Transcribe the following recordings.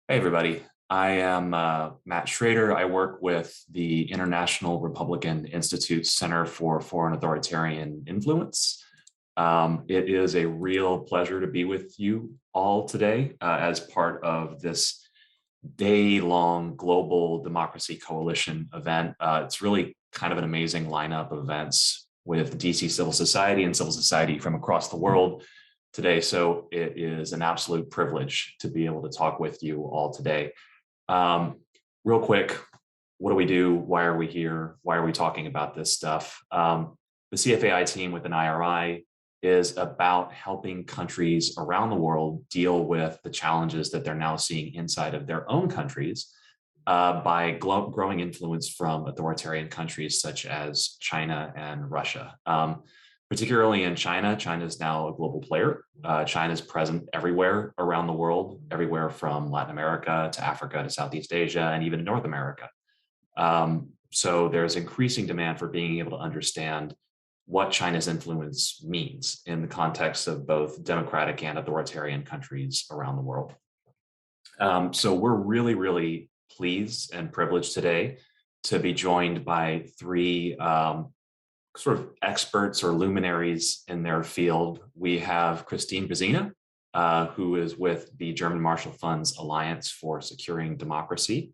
Hey, everybody. I am Matt Schrader. I work with the International Republican Institute Center for Foreign Authoritarian Influence. It is a real pleasure to be with you all today as part of this day-long global democracy coalition event. It's really kind of an amazing lineup of events with DC civil society and civil society from across the world today. So it is an absolute privilege to be able to talk with you all today. Um, Real quick, what do we do? Why are we here? Why are we talking about this stuff? The CFAI team within IRI is about helping countries around the world deal with the challenges that they're now seeing inside of their own countries by growing influence from authoritarian countries such as China and Russia. Particularly in China, China is now a global player. China is present everywhere around the world, everywhere from Latin America to Africa to Southeast Asia and even North America. So there's increasing demand for being able to understand what China's influence means in the context of both democratic and authoritarian countries around the world. So we're really, really pleased and privileged today to be joined by three sort of experts or luminaries in their field. We have Christine Bazina, who is with the German Marshall Fund's Alliance for Securing Democracy.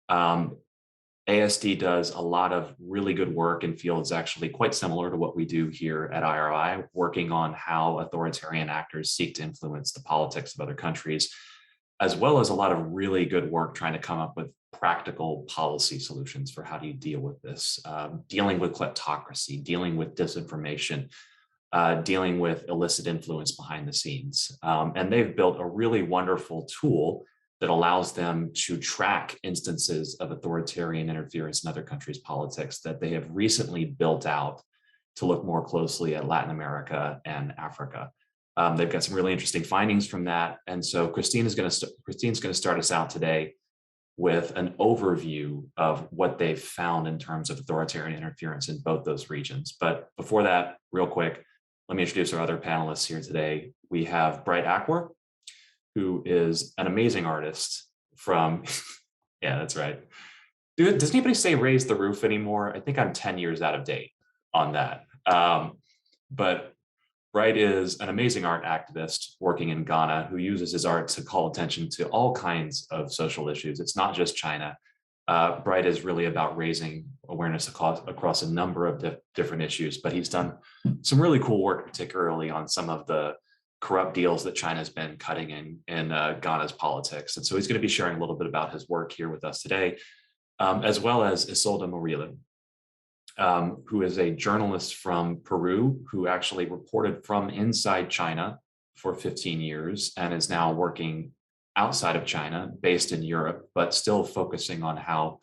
ASD does a lot of really good work in fields actually quite similar to what we do here at IRI, working on how authoritarian actors seek to influence the politics of other countries, as well as a lot of really good work trying to come up with practical policy solutions for how do you deal with this, dealing with kleptocracy, dealing with disinformation, dealing with illicit influence behind the scenes. And they've built a really wonderful tool that allows them to track instances of authoritarian interference in other countries' politics that they have recently built out to look more closely at Latin America and Africa. They've got some really interesting findings from that. And so Christine's going to start us out today with an overview of what they've found in terms of authoritarian interference in both those regions. But before that, real quick, let me introduce our other panelists here today. We have Bright Aqua, who is an amazing artist from, yeah, that's right. Does anybody say raise the roof anymore? I think I'm 10 years out of date on that. But Bright is an amazing art activist working in Ghana who uses his art to call attention to all kinds of social issues. It's not just China. Bright is really about raising awareness across a number of different issues, but he's done some really cool work, particularly on some of the corrupt deals that China's been cutting in Ghana's politics. And so he's going to be sharing a little bit about his work here with us today, as well as Isolda Murillo, who is a journalist from Peru who actually reported from inside China for 15 years and is now working outside of China, based in Europe, but still focusing on how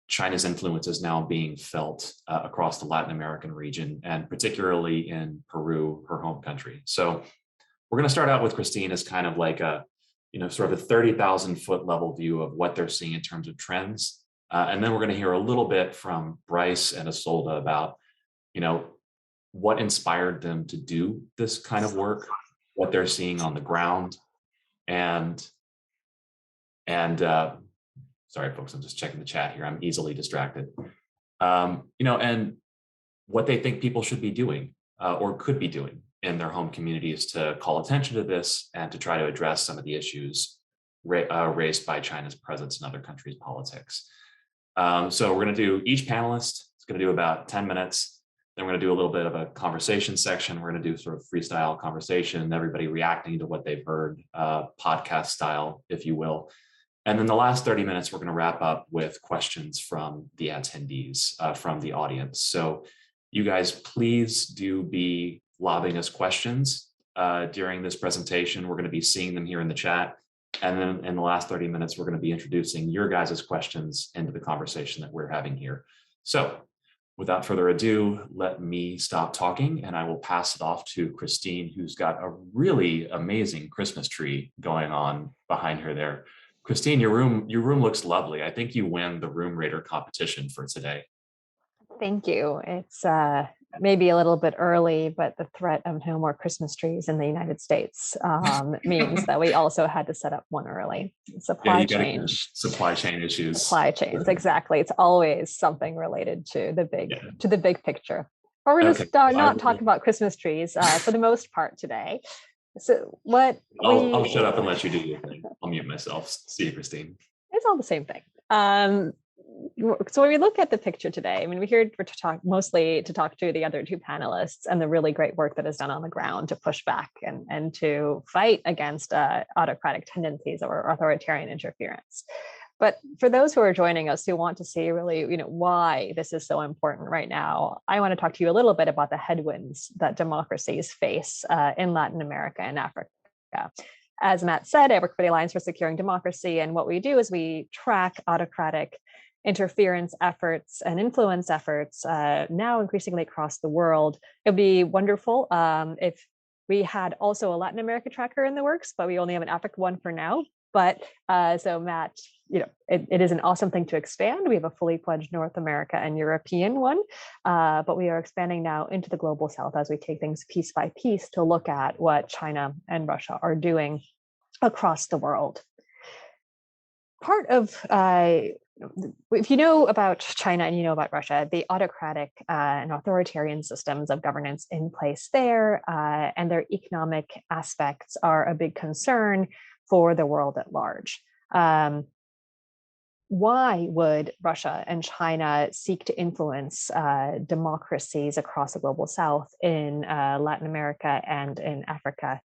China's influence is now being felt across the Latin American region, and particularly in Peru, her home country. So we're going to start out with Christine as kind of like a, sort of a 30,000 foot level view of what they're seeing in terms of trends. And then we're going to hear a little bit from Bryce and Isolda about, what inspired them to do this kind of work, what they're seeing on the ground, and sorry, folks, I'm just checking the chat here. I'm easily distracted. And what they think people should be doing or could be doing in their home communities to call attention to this and to try to address some of the issues raised by China's presence in other countries' politics. So we're going to do, each panelist is going to do about 10 minutes. Then we're going to do a little bit of a conversation section. We're going to do sort of freestyle conversation, everybody reacting to what they've heard, podcast style, if you will. And then the last 30 minutes, we're going to wrap up with questions from the attendees, from the audience. So you guys, please do be lobbing us questions during this presentation. We're going to be seeing them here in the chat. And then in the last 30 minutes, we're going to be introducing your guys' questions into the conversation that we're having here. So without further ado, let me stop talking and I will pass it off to Christine, who's got a really amazing Christmas tree going on behind her there. Christine, your room looks lovely. I think you win the Room Raider competition for today. Thank you. It's maybe a little bit early, but the threat of no more Christmas trees in the United States means that we also had to set up one early. Yeah, Supply you got to change. supply chain issues. Supply chains, exactly. It's always something related to Yeah. the big picture. But we're going to Okay. start I not will, talk about Christmas trees for the most part today. So what I'll we shut up and let you do your thing. I'll mute myself. See you, Christine. it's all the same thing. So when we look at the picture today, I mean, we're to talk mostly to talk to the other two panelists and the really great work that is done on the ground to push back and to fight against autocratic tendencies or authoritarian interference. But for those who are joining us who want to see really, why this is so important right now, I want to talk to you a little bit about the headwinds that democracies face in Latin America and Africa. As Matt said, I work for the Alliance for Securing Democracy, and what we do is we track autocratic interference efforts and influence efforts now increasingly across the world. It would be wonderful if we had also a Latin America tracker in the works, but we only have an Africa one for now. But so Matt, it is an awesome thing to expand. We have a fully fledged North America and European one, but we are expanding now into the global South as we take things piece by piece to look at what China and Russia are doing across the world. Part of, if you know about China and you know about Russia, the autocratic and authoritarian systems of governance in place there and their economic aspects are a big concern for the world at large. Why would Russia and China seek to influence democracies across the global South in Latin America and in Africa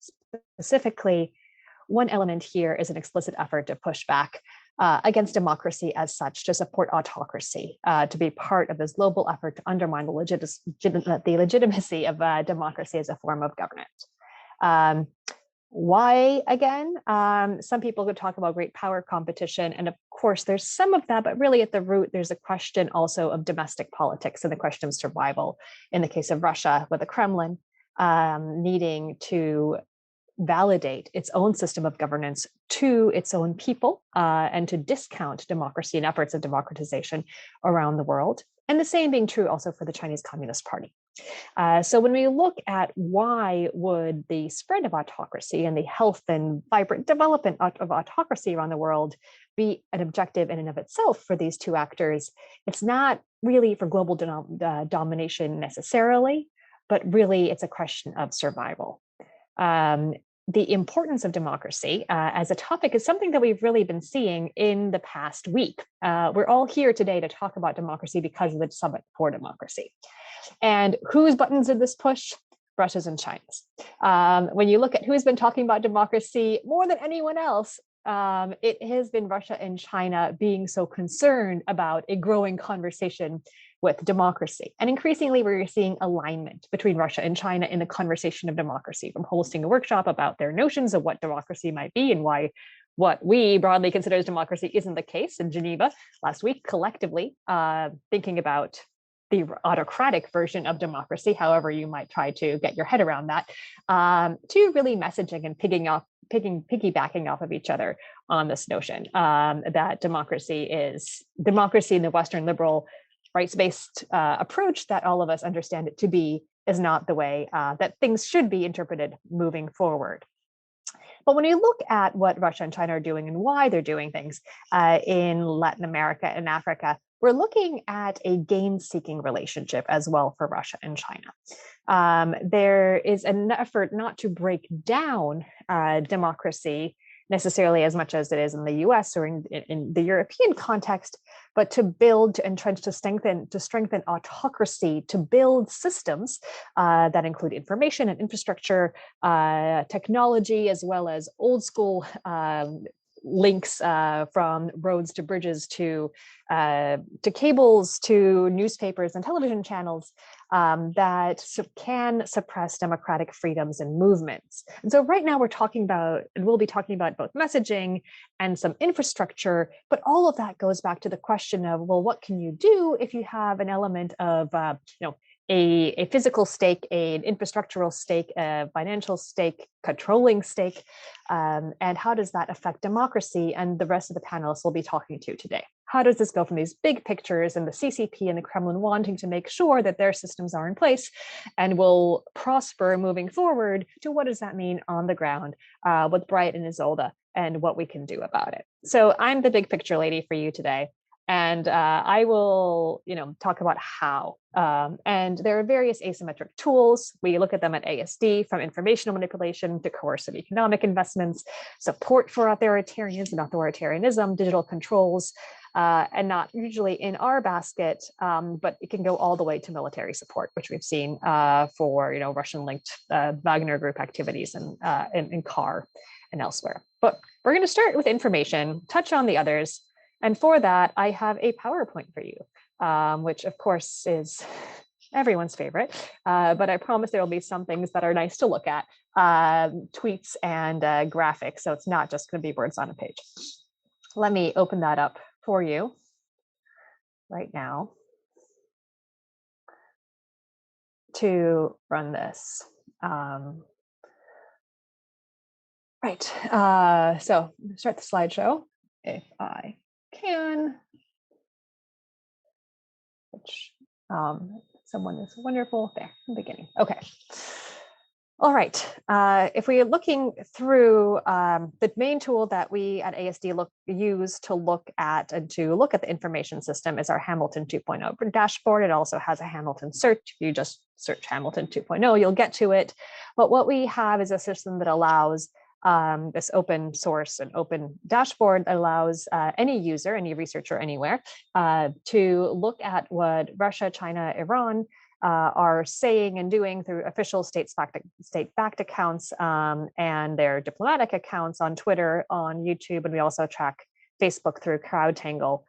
specifically? One element here is an explicit effort to push back against democracy as such, to support autocracy, to be part of this global effort to undermine the legitimacy of democracy as a form of government. Why, again? Some people could talk about great power competition, and of course there's some of that, but really at the root there's a question also of domestic politics and the question of survival. In the case of Russia, with the Kremlin needing to validate its own system of governance to its own people and to discount democracy and efforts of democratization around the world. And the same being true also for the Chinese Communist Party. So when we look at why would the spread of autocracy and the health and vibrant development of autocracy around the world be an objective in and of itself for these two actors, it's not really for global domination necessarily, but really it's a question of survival. The importance of democracy as a topic is something that we've really been seeing in the past week. We're all here today to talk about democracy because of the Summit for Democracy. And whose buttons did this push? Russia's and China's. When you look at who's been talking about democracy more than anyone else, it has been Russia and China being so concerned about a growing conversation with democracy. And increasingly, we're seeing alignment between Russia and China in the conversation of democracy, from hosting a workshop about their notions of what democracy might be and why what we broadly consider as democracy isn't the case in Geneva last week, collectively thinking about the autocratic version of democracy, however you might try to get your head around that, to really messaging and piggybacking off of each other on this notion that democracy in the Western liberal rights-based approach that all of us understand it to be is not the way that things should be interpreted moving forward. But when you look at what Russia and China are doing and why they're doing things in Latin America and Africa, we're looking at a gain-seeking relationship as well for Russia and China. There is an effort not to break down democracy necessarily as much as it is in the US or in the European context, but to build, to entrench, to strengthen autocracy, to build systems that include information and infrastructure, technology, as well as old school links from roads to bridges to cables to newspapers and television channels that can suppress democratic freedoms and movements. And so right now we're talking about, and we'll be talking about both messaging and some infrastructure, but all of that goes back to the question of, well, what can you do if you have an element of, a physical stake, an infrastructural stake, a financial stake, controlling stake, and how does that affect democracy? And the rest of the panelists will be talking to today. How does this go from these big pictures and the CCP and the Kremlin wanting to make sure that their systems are in place and will prosper moving forward, to what does that mean on the ground with Bright and Isolde and what we can do about it? So I'm the big picture lady for you today. And I will, talk about how. And there are various asymmetric tools. We look at them at ASD, from informational manipulation to coercive economic investments, support for authoritarians and authoritarianism, digital controls, and not usually in our basket, but it can go all the way to military support, which we've seen for Russian-linked Wagner Group activities in KAR and elsewhere. But we're going to start with information, touch on the others. And for that, I have a PowerPoint for you, which of course is everyone's favorite, but I promise there will be some things that are nice to look at, tweets and graphics, so it's not just going to be words on a page. Let me open that up for you right now to run this. So start the slideshow if I can, which someone is wonderful there in the beginning. Okay. All right. If we are looking through the main tool that we at ASD use to look at the information system is our Hamilton 2.0 dashboard. It also has a Hamilton search. If you just search Hamilton 2.0, you'll get to it. But what we have is a system that allows this open source and open dashboard that allows any user, any researcher anywhere, to look at what Russia, China, Iran are saying and doing through official state-backed accounts and their diplomatic accounts on Twitter, on YouTube, and we also track Facebook through CrowdTangle.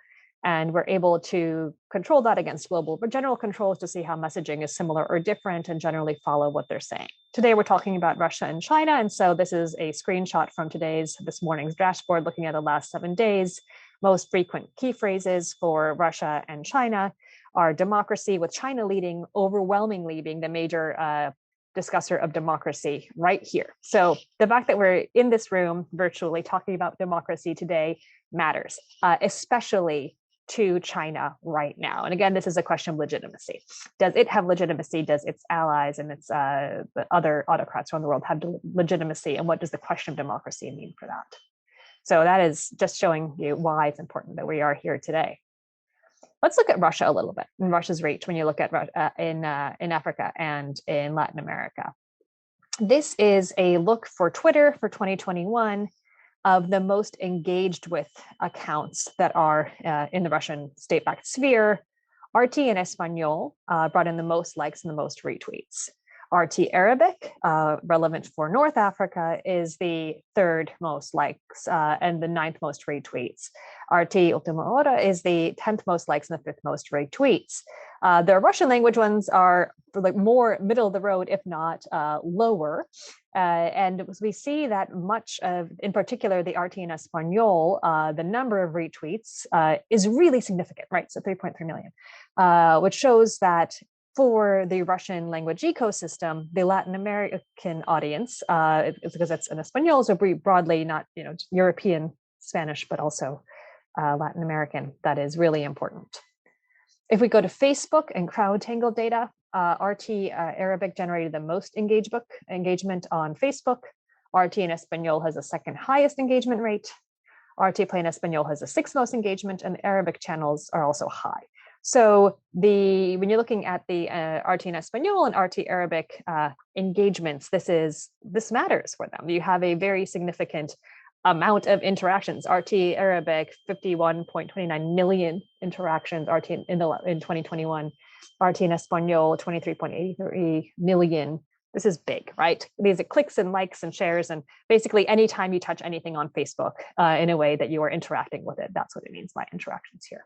And we're able to control that against global general controls to see how messaging is similar or different and generally follow what they're saying. Today, we're talking about Russia and China. And so this is a screenshot from this morning's dashboard, looking at the last 7 days. Most frequent key phrases for Russia and China are democracy, with China leading, overwhelmingly being the major discusser of democracy right here. So the fact that we're in this room virtually talking about democracy today matters, especially to China right now. And again, this is a question of legitimacy. Does it have legitimacy? Does its allies and its the other autocrats around the world have legitimacy? And what does the question of democracy mean for that? So that is just showing you why it's important that we are here today. Let's look at Russia a little bit and Russia's reach when you look at in Africa and in Latin America. This is a look for Twitter for 2021 of the most engaged with accounts that are in the Russian state-backed sphere. RT in Espanol brought in the most likes and the most retweets. RT Arabic, relevant for North Africa, is the third most likes and the 9th most retweets. RT Ultima Hora is the 10th most likes and the 5th most retweets. The Russian language ones are more middle of the road, if not lower. And we see that much of, in particular, the RT in Espanol, the number of retweets is really significant, right? So 3.3 million, which shows that for the Russian language ecosystem, the Latin American audience, it's because it's in Espanol, so broadly not European Spanish, but also Latin American, that is really important. If we go to Facebook and CrowdTangle data, RT Arabic generated the most engagement on Facebook. RT in Espanol has the second highest engagement rate. RT Plain Espanol has the 6th most engagement, and Arabic channels are also high. So when you're looking at the RT in Espanol and RT Arabic engagements, this matters for them. You have a very significant amount of interactions. RT Arabic, 51.29 million interactions, RT in 2021. RT in Espanol, 23.83 million. This is big, right? These are clicks and likes and shares, and basically anytime you touch anything on Facebook in a way that you are interacting with it, that's what it means by interactions here.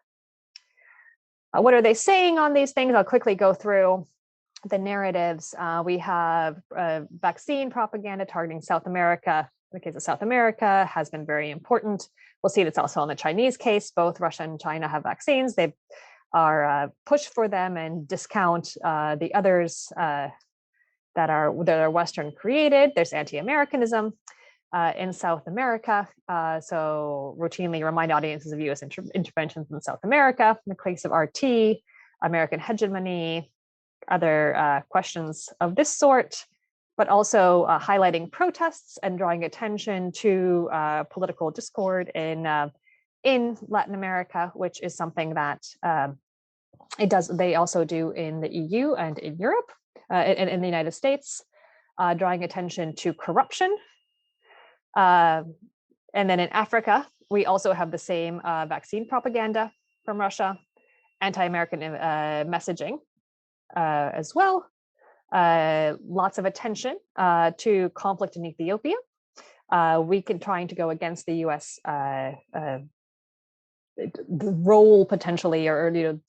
What are they saying on these things? I'll quickly go through the narratives. We have vaccine propaganda targeting South America. In the case of South America, has been very important. We'll see that's also in the Chinese case. Both Russia and China have vaccines. They are pushed for them and discount the others that are Western created. There's anti-Americanism. in South America. So routinely remind audiences of US interventions in South America in the case of RT, American hegemony, other questions of this sort, but also highlighting protests and drawing attention to political discord in Latin America, which is something that they also do in the EU and in Europe, in the United States, drawing attention to corruption. And then in Africa, we also have the same vaccine propaganda from Russia, anti-American messaging as well. Lots of attention to conflict in Ethiopia. Trying to go against the US role potentially, or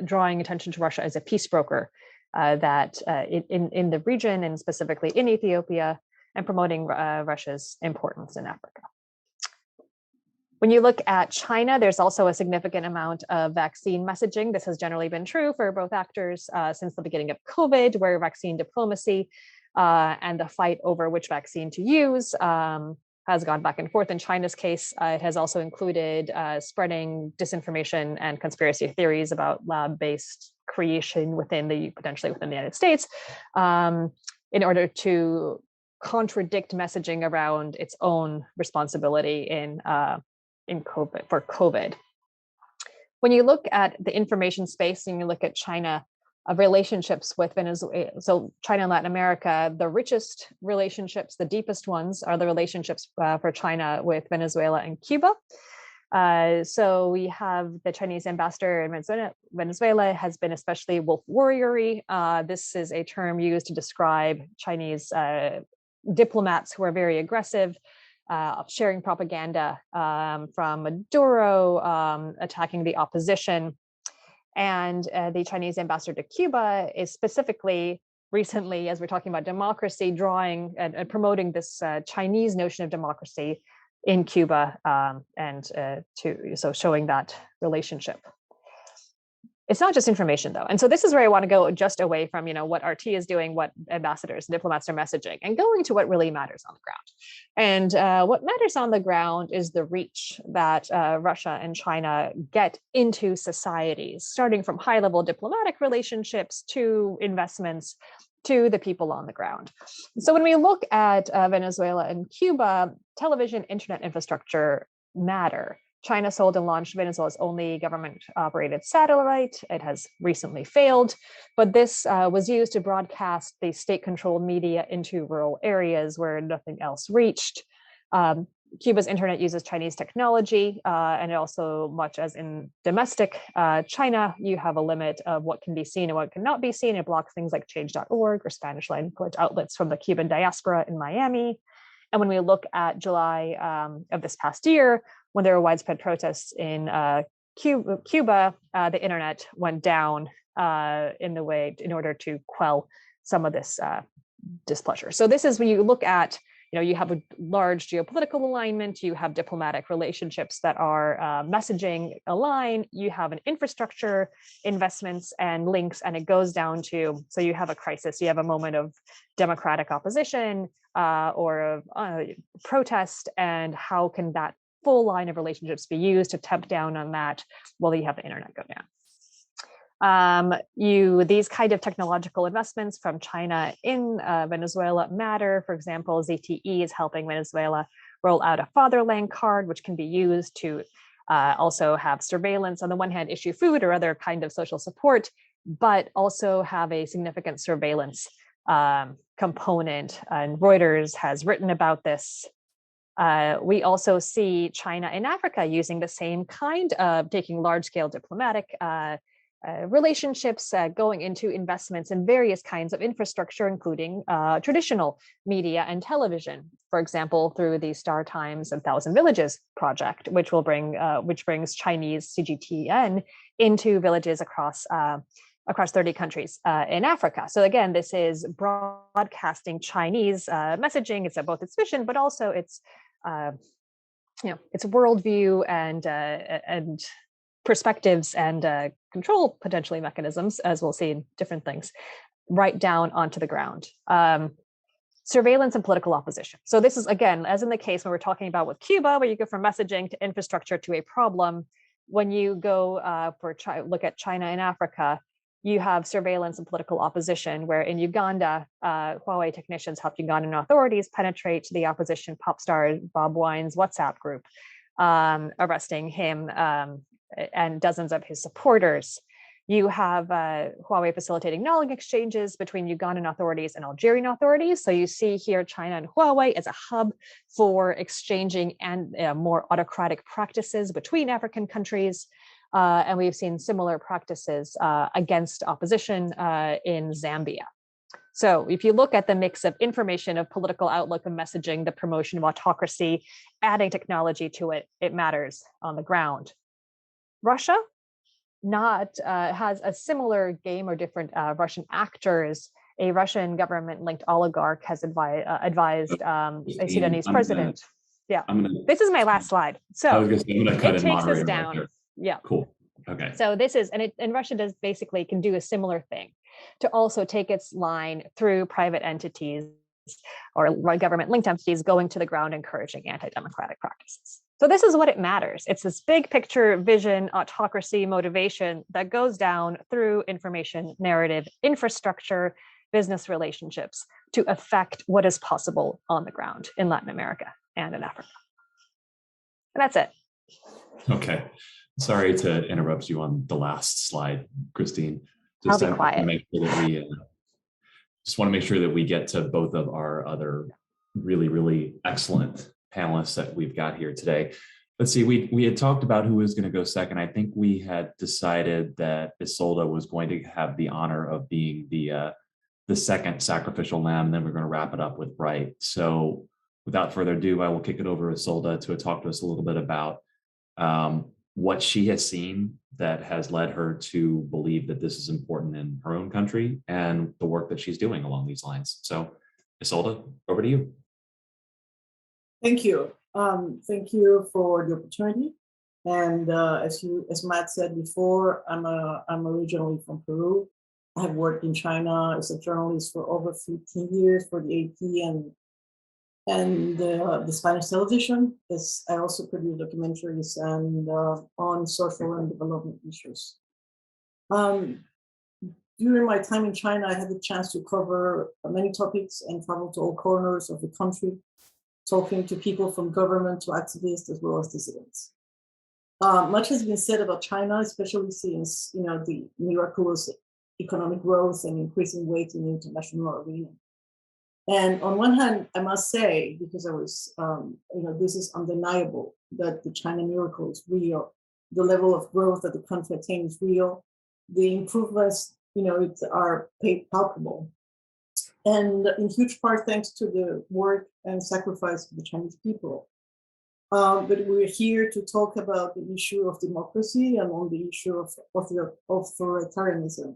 drawing attention to Russia as a peace broker that in the region and specifically in Ethiopia, and promoting Russia's importance in Africa. When you look at China, there's also a significant amount of vaccine messaging. This has generally been true for both actors since the beginning of COVID, where vaccine diplomacy and the fight over which vaccine to use has gone back and forth. In China's case, it has also included spreading disinformation and conspiracy theories about lab-based creation potentially within the United States, in order to contradict messaging around its own responsibility in COVID. When you look at the information space and you look at China relationships with Venezuela, so China and Latin America, the richest relationships, the deepest ones are the relationships for China with Venezuela and Cuba. So we have the Chinese ambassador in Venezuela has been especially wolf warriory. This is a term used to describe Chinese diplomats who are very aggressive, sharing propaganda from Maduro, attacking the opposition. And the Chinese ambassador to Cuba is specifically recently, as we're talking about democracy, drawing and promoting this Chinese notion of democracy in Cuba, so showing that relationship. It's not just information though. And so this is where I want to go just away from, what RT is doing, what ambassadors and diplomats are messaging, and going to what really matters on the ground. And what matters on the ground is the reach that Russia and China get into societies, starting from high-level diplomatic relationships to investments to the people on the ground. So when we look at Venezuela and Cuba, television, internet infrastructure matter. China sold and launched Venezuela's only government-operated satellite. It has recently failed, but this was used to broadcast the state-controlled media into rural areas where nothing else reached. Cuba's internet uses Chinese technology, and also much as in domestic China, you have a limit of what can be seen and what cannot be seen. It blocks things like change.org or Spanish language outlets from the Cuban diaspora in Miami. And when we look at July of this past year, when there were widespread protests in Cuba, the internet went down in order to quell some of this displeasure. So this is when you look at, you have a large geopolitical alignment, you have diplomatic relationships that are messaging aligned, you have an infrastructure investments and links, and it goes down to, so you have a crisis, you have a moment of democratic opposition or of protest, and how can that full line of relationships be used to tamp down on that while you have the internet go down. These kind of technological investments from China in Venezuela matter. For example, ZTE is helping Venezuela roll out a fatherland card, which can be used to also have surveillance. On the one hand, issue food or other kind of social support, but also have a significant surveillance component. And Reuters has written about this. We also see China in Africa using the same kind of taking large-scale diplomatic relationships, going into investments in various kinds of infrastructure, including traditional media and television. For example, through the Star Times and Thousand Villages project, which brings Chinese CGTN into villages across 30 countries in Africa. So again, this is broadcasting Chinese messaging. It's both its vision, but also its worldview and perspectives and control potentially mechanisms, as we'll see in different things, right down onto the ground. surveillance and political opposition. So this is, again, as in the case when we're talking about with Cuba, where you go from messaging to infrastructure to a problem. When you go look at China and Africa, you have surveillance and political opposition, where in Uganda, Huawei technicians helped Ugandan authorities penetrate the opposition pop star Bob Wine's WhatsApp group, arresting him and dozens of his supporters. You have Huawei facilitating knowledge exchanges between Ugandan authorities and Algerian authorities. So you see here China and Huawei as a hub for exchanging and more autocratic practices between African countries. And we've seen similar practices against opposition in Zambia. So if you look at the mix of information, of political outlook and messaging, the promotion of autocracy, adding technology to it, it matters on the ground. Russia has a similar game, or different Russian actors. A Russian government-linked oligarch has advised a Sudanese president. This is my last slide. So it takes us down. Right, yeah. Cool. Okay. So this is, and Russia does basically can do a similar thing to also take its line through private entities or government-linked entities going to the ground, encouraging anti-democratic practices. So this is what it matters. It's this big picture vision, autocracy, motivation that goes down through information, narrative, infrastructure, business relationships to affect what is possible on the ground in Latin America and in Africa. And that's it. Okay. Sorry to interrupt you on the last slide, Christine. I'll be quiet. Just want to make sure that we get to both of our other really, really excellent panelists that we've got here today. Let's see, we had talked about who was going to go second. I think we had decided that Isolde was going to have the honor of being the second sacrificial lamb, and then we're going to wrap it up with Bright. So without further ado, I will kick it over to Isolde to talk to us a little bit about what she has seen that has led her to believe that this is important in her own country, and the work that she's doing along these lines. So Isolde, over to you. Thank you. Thank you for the opportunity. And as Matt said before, I'm originally from Peru. I have worked in China as a journalist for over 15 years for the AP and the Spanish television. I also produce documentaries and on social and development issues. During my time in China, I had the chance to cover many topics and travel to all corners of the country, talking to people from government to activists as well as dissidents. Much has been said about China, especially since the miraculous economic growth and increasing weight in the international arena. And on one hand, I must say, because I was, this is undeniable that the China miracle is real. The level of growth that the country attained is real. The improvements, are palpable. And in huge part, thanks to the work and sacrifice of the Chinese people. But we're here to talk about the issue of democracy and on the issue of authoritarianism.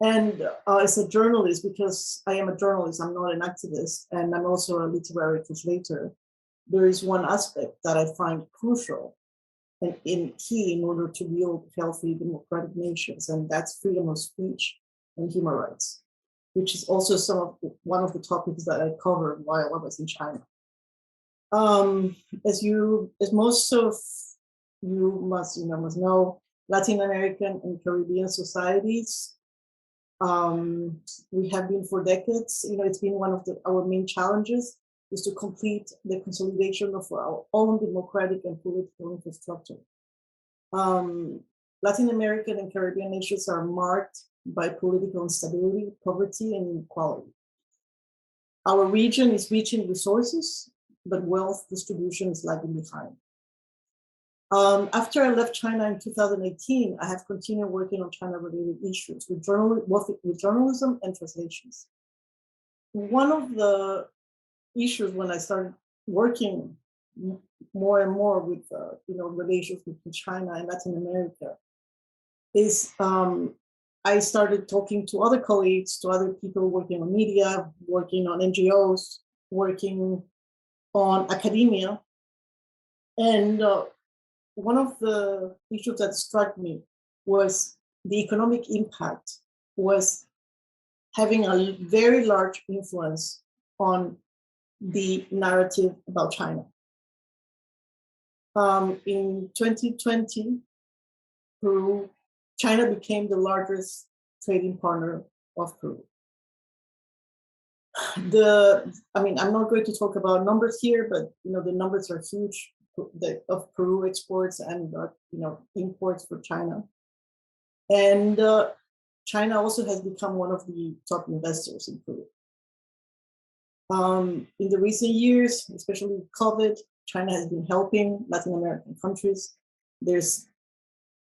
And as a journalist, because I am a journalist, I'm not an activist, and I'm also a literary translator, there is one aspect that I find crucial and key in order to build healthy democratic nations, and that's freedom of speech and human rights, which is also one of the topics that I covered while I was in China. As most of you must know, Latin American and Caribbean societies, we have been for decades. It's been one of our main challenges is to complete the consolidation of our own democratic and political infrastructure. Latin American and Caribbean nations are marked by political instability, poverty, and inequality. Our region is rich in resources, but wealth distribution is lagging behind. After I left China in 2018, I have continued working on China-related issues with journalism and translations. One of the issues when I started working more and more with relations between China and Latin America is I started talking to other colleagues, to other people working on media, working on NGOs, working on academia. And one of the issues that struck me was the economic impact was having a very large influence on the narrative about China. In 2020, China became the largest trading partner of Peru. I'm not going to talk about numbers here, but the numbers are huge of Peru exports and imports for China. And China also has become one of the top investors in Peru. In the recent years, especially with COVID, China has been helping Latin American countries. There's,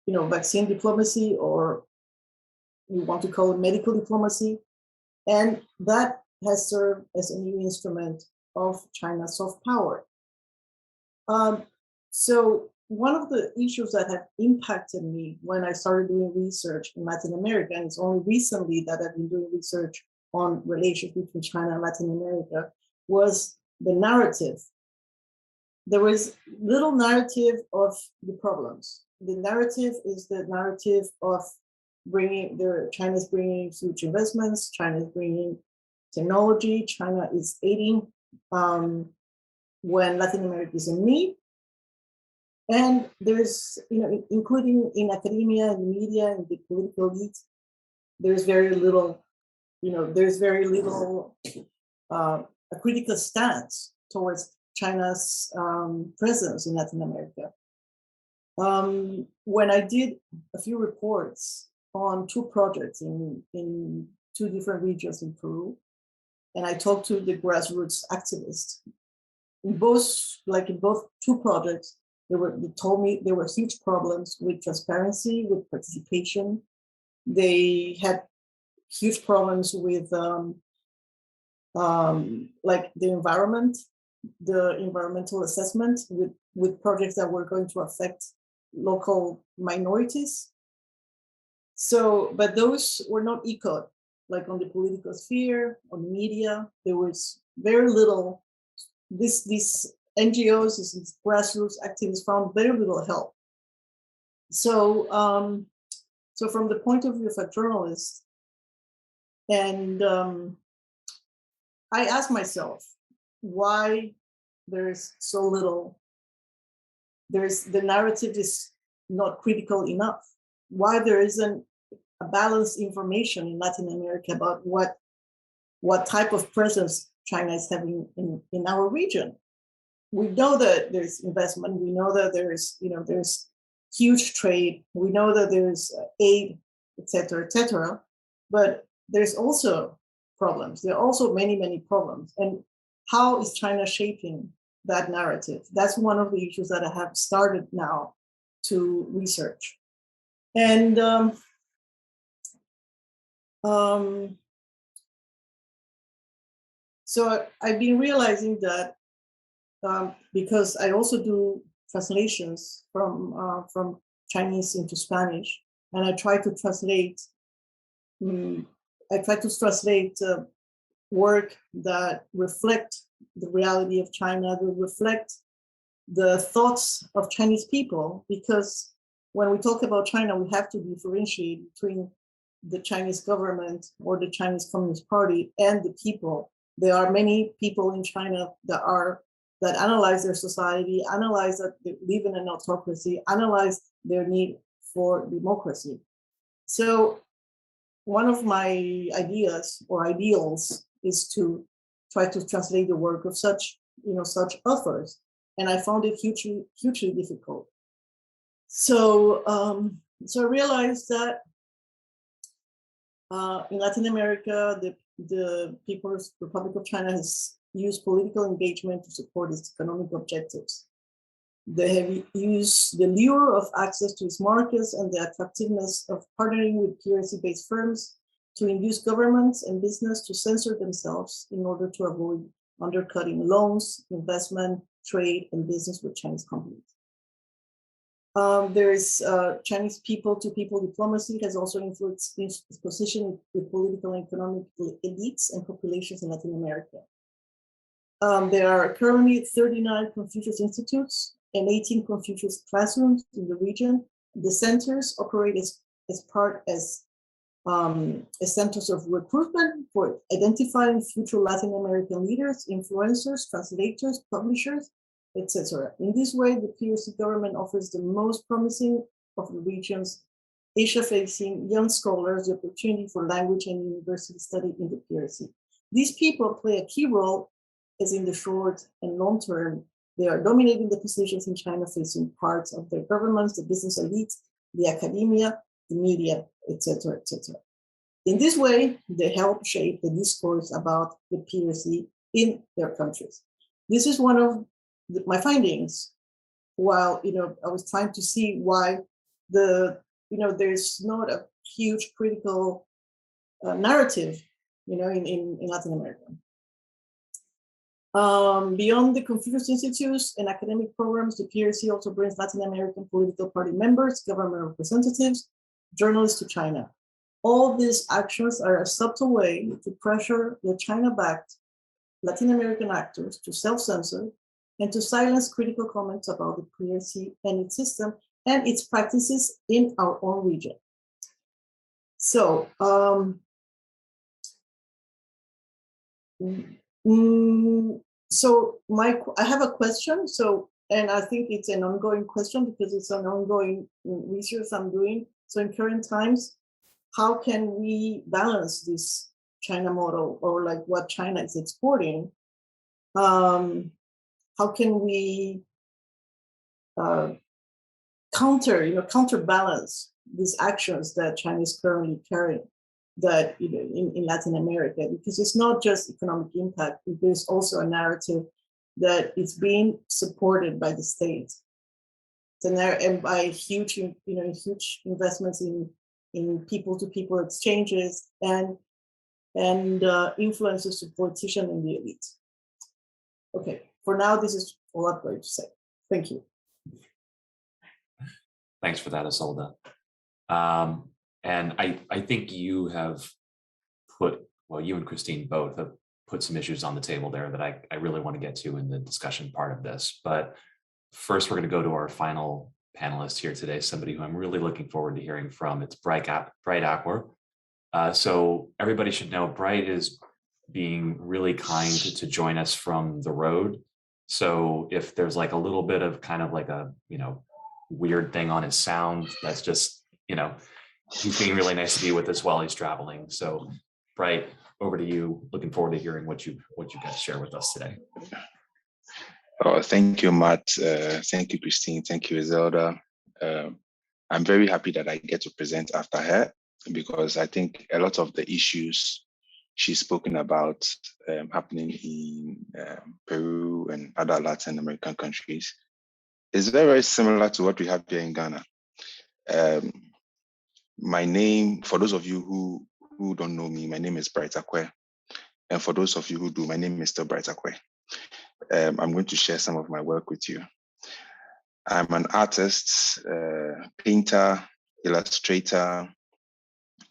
vaccine diplomacy, or we want to call it medical diplomacy, and that has served as a new instrument of China's soft power. So one of the issues that have impacted me when I started doing research in Latin America, and it's only recently that I've been doing research on relations between China and Latin America, was the narrative. There was little narrative of the problems. The narrative is the narrative of China's bringing huge investments, China's bringing technology, China is aiding when Latin America is in need. And there's, including in academia, in the media, and the political elite, there's very little a critical stance towards China's presence in Latin America. When I did a few reports on two projects in two different regions in Peru, and I talked to the grassroots activists, in both two projects, they told me there were huge problems with transparency, with participation. They had huge problems with the environment, the environmental assessment with projects that were going to affect local minorities. So, but those were not echoed, like on the political sphere, on the media. There was very little, these NGOs, these grassroots activists found very little help. So, so from the point of view of a journalist, and I asked myself why there's so little, the narrative is not critical enough, why there isn't a balanced information in Latin America about what type of presence China is having in our region. We know that there's investment, we know that there's huge trade, we know that there's aid, et cetera, but there's also problems. There are also many, many problems. And how is China shaping that narrative? That's one of the issues that I have started now to research. And so I've been realizing that because I also do translations from Chinese into Spanish, and I try to translate work that reflect the reality of China, that reflect the thoughts of Chinese people, because when we talk about China, we have to differentiate between the Chinese government or the Chinese Communist Party and the people. There are many people in China that analyze their society, analyze that they live in an autocracy, analyze their need for democracy. So one of my ideas or ideals is to try to translate the work of such authors, and I found it hugely difficult. So I realized that in Latin America, the People's Republic of China has used political engagement to support its economic objectives. They have used the lure of access to its markets and the attractiveness of partnering with currency-based firms to induce governments and business to censor themselves in order to avoid undercutting loans, investment, trade, and business with Chinese companies. There is Chinese people-to-people diplomacy. It has also influenced its position with political and economic elites and populations in Latin America. There are currently 39 Confucius Institutes and 18 Confucius classrooms in the region. The centers operate as a centers of recruitment for identifying future Latin American leaders, influencers, translators, publishers, etc. In this way, the PRC government offers the most promising of the region's Asia-facing young scholars the opportunity for language and university study in the PRC. These people play a key role as in the short and long term, they are dominating the positions in China-facing parts of their governments, the business elite, the academia, the media, etc., etc. In this way, they help shape the discourse about the PRC in their countries. This is one of my findings. While I was trying to see why there's not a huge critical narrative, in Latin America. Beyond the Confucius Institutes and academic programs, the PRC also brings Latin American political party members, government representatives, journalists to China. All these actions are a subtle way to pressure the China-backed Latin American actors to self-censor and to silence critical comments about the PRC and its system and its practices in our own region. So, I have a question. And I think it's an ongoing question because it's an ongoing research I'm doing. So in current times, how can we balance this China model, or like what China is exporting? How can we counterbalance these actions that China is currently carrying that in Latin America? Because it's not just economic impact, there's also a narrative that is being supported by the state, and by huge investments in people-to-people exchanges and influences to politicians and the elite. Okay, for now, this is all I'm going to say. Thank you. Thanks for that, Isolda. And I think you have you and Christine both have put some issues on the table there that I really want to get to in the discussion part of this. But first, we're going to go to our final panelist here today, somebody who I'm really looking forward to hearing from. It's Bright Acquer. So everybody should know Bright is being really kind to join us from the road. So if there's like a little bit of kind of like a, weird thing on his sound, that's just, he's being really nice to be with us while he's traveling. So Bright, over to you. Looking forward to hearing what you guys share with us today. Oh, thank you, Matt. Thank you, Christine. Thank you, Isolda. I'm very happy that I get to present after her, because I think a lot of the issues she's spoken about happening in Peru and other Latin American countries is very, very similar to what we have here in Ghana. My name, for those of you who don't know me, my name is Bright Acquer. And for those of you who do, my name is still Bright Acquer. I'm going to share some of my work with you. I'm an artist, painter, illustrator,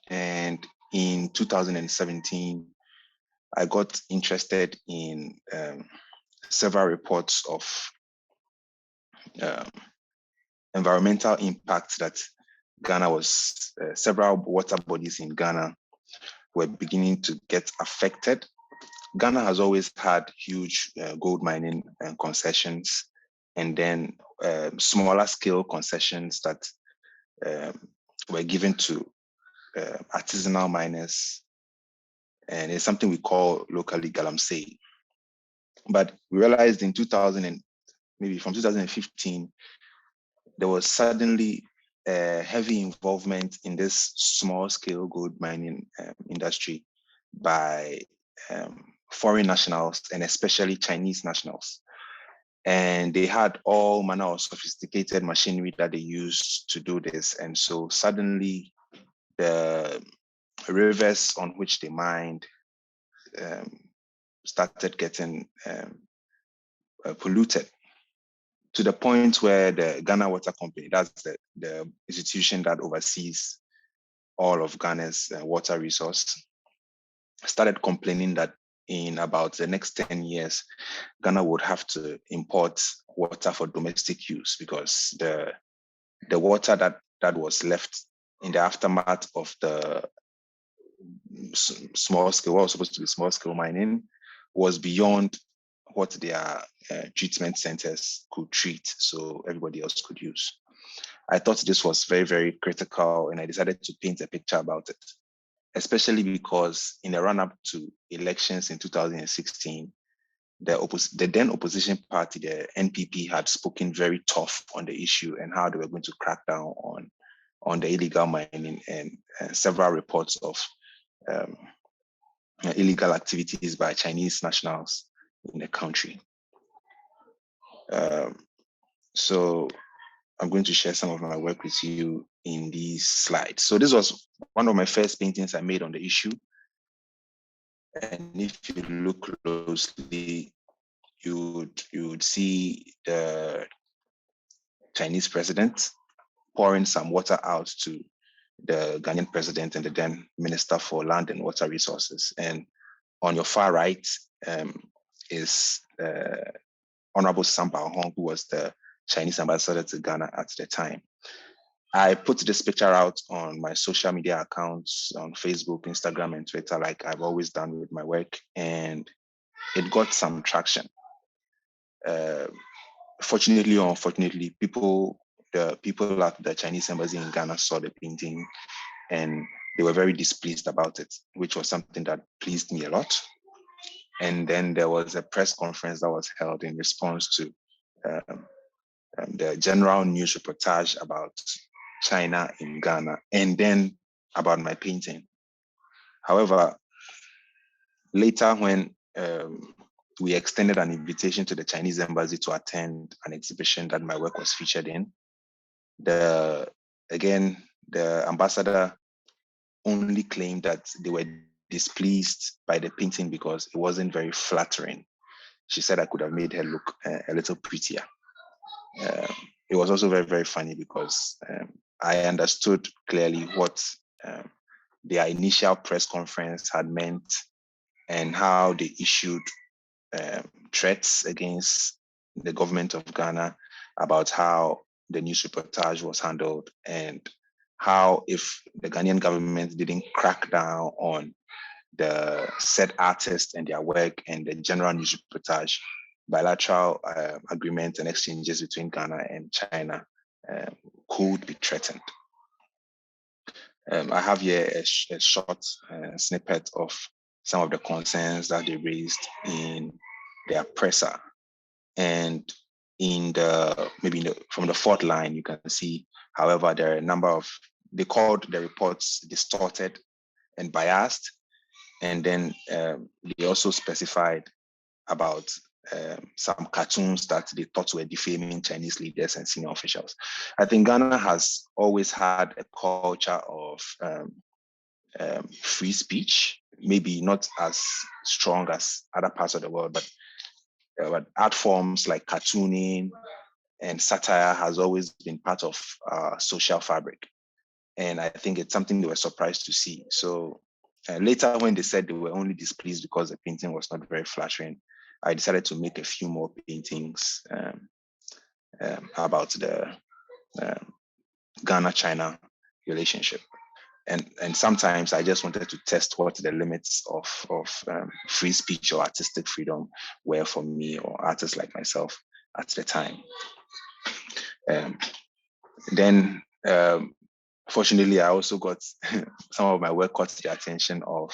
and in 2017, I got interested in several reports of environmental impacts that Ghana was, several water bodies in Ghana were beginning to get affected. Ghana has always had huge gold mining concessions, and then smaller scale concessions that were given to artisanal miners, and it's something we call locally galamsey. But we realized in 2000 and maybe from 2015, there was suddenly heavy involvement in this small scale gold mining industry by foreign nationals, and especially Chinese nationals. And they had all manner of sophisticated machinery that they used to do this. And so suddenly the rivers on which they mined started getting polluted, to the point where the Ghana Water Company, that's the institution that oversees all of Ghana's water resource, started complaining that in about the next 10 years, Ghana would have to import water for domestic use, because the water that was left in the aftermath of the small scale, what was supposed to be small scale mining, was beyond what their treatment centers could treat, so everybody else could use. I thought this was very, very critical, and I decided to paint a picture about it, especially because in the run-up to elections in 2016, the then opposition party, the NPP, had spoken very tough on the issue and how they were going to crack down on the illegal mining, and several reports of illegal activities by Chinese nationals in the country. So I'm going to share some of my work with you in these slides. So this was one of my first paintings I made on the issue. And if you look closely, you would see the Chinese president pouring some water out to the Ghanaian president and the then Minister for Land and Water Resources. And on your far right is Honorable Sam Bao-hong, who was the Chinese ambassador to Ghana at the time. I put this picture out on my social media accounts on Facebook, Instagram, and Twitter, like I've always done with my work, and it got some traction. Fortunately or unfortunately, the people at the Chinese embassy in Ghana saw the painting and they were very displeased about it, which was something that pleased me a lot. And then there was a press conference that was held in response to the general news reportage about China in Ghana, and then about my painting. However, later when we extended an invitation to the Chinese embassy to attend an exhibition that my work was featured in, the ambassador only claimed that they were displeased by the painting because it wasn't very flattering. She said I could have made her look a little prettier. It was also very, very funny because I understood clearly what their initial press conference had meant and how they issued threats against the government of Ghana about how the news reportage was handled, and how if the Ghanaian government didn't crack down on the said artists and their work and the general news reportage, bilateral agreements and exchanges between Ghana and China could be threatened. I have here a short snippet of some of the concerns that they raised in their presser. And from the fourth line, you can see, however, there are a number of, they called the reports distorted and biased. And then they also specified about some cartoons that they thought were defaming Chinese leaders and senior officials. I think Ghana has always had a culture of free speech, maybe not as strong as other parts of the world, but art forms like cartooning and satire has always been part of social fabric. And I think it's something they were surprised to see. So later, when they said they were only displeased because the painting was not very flattering, I decided to make a few more paintings about the Ghana-China relationship. And sometimes I just wanted to test what the limits of free speech or artistic freedom were for me or artists like myself at the time. Then, fortunately, I also got some of my work caught the attention of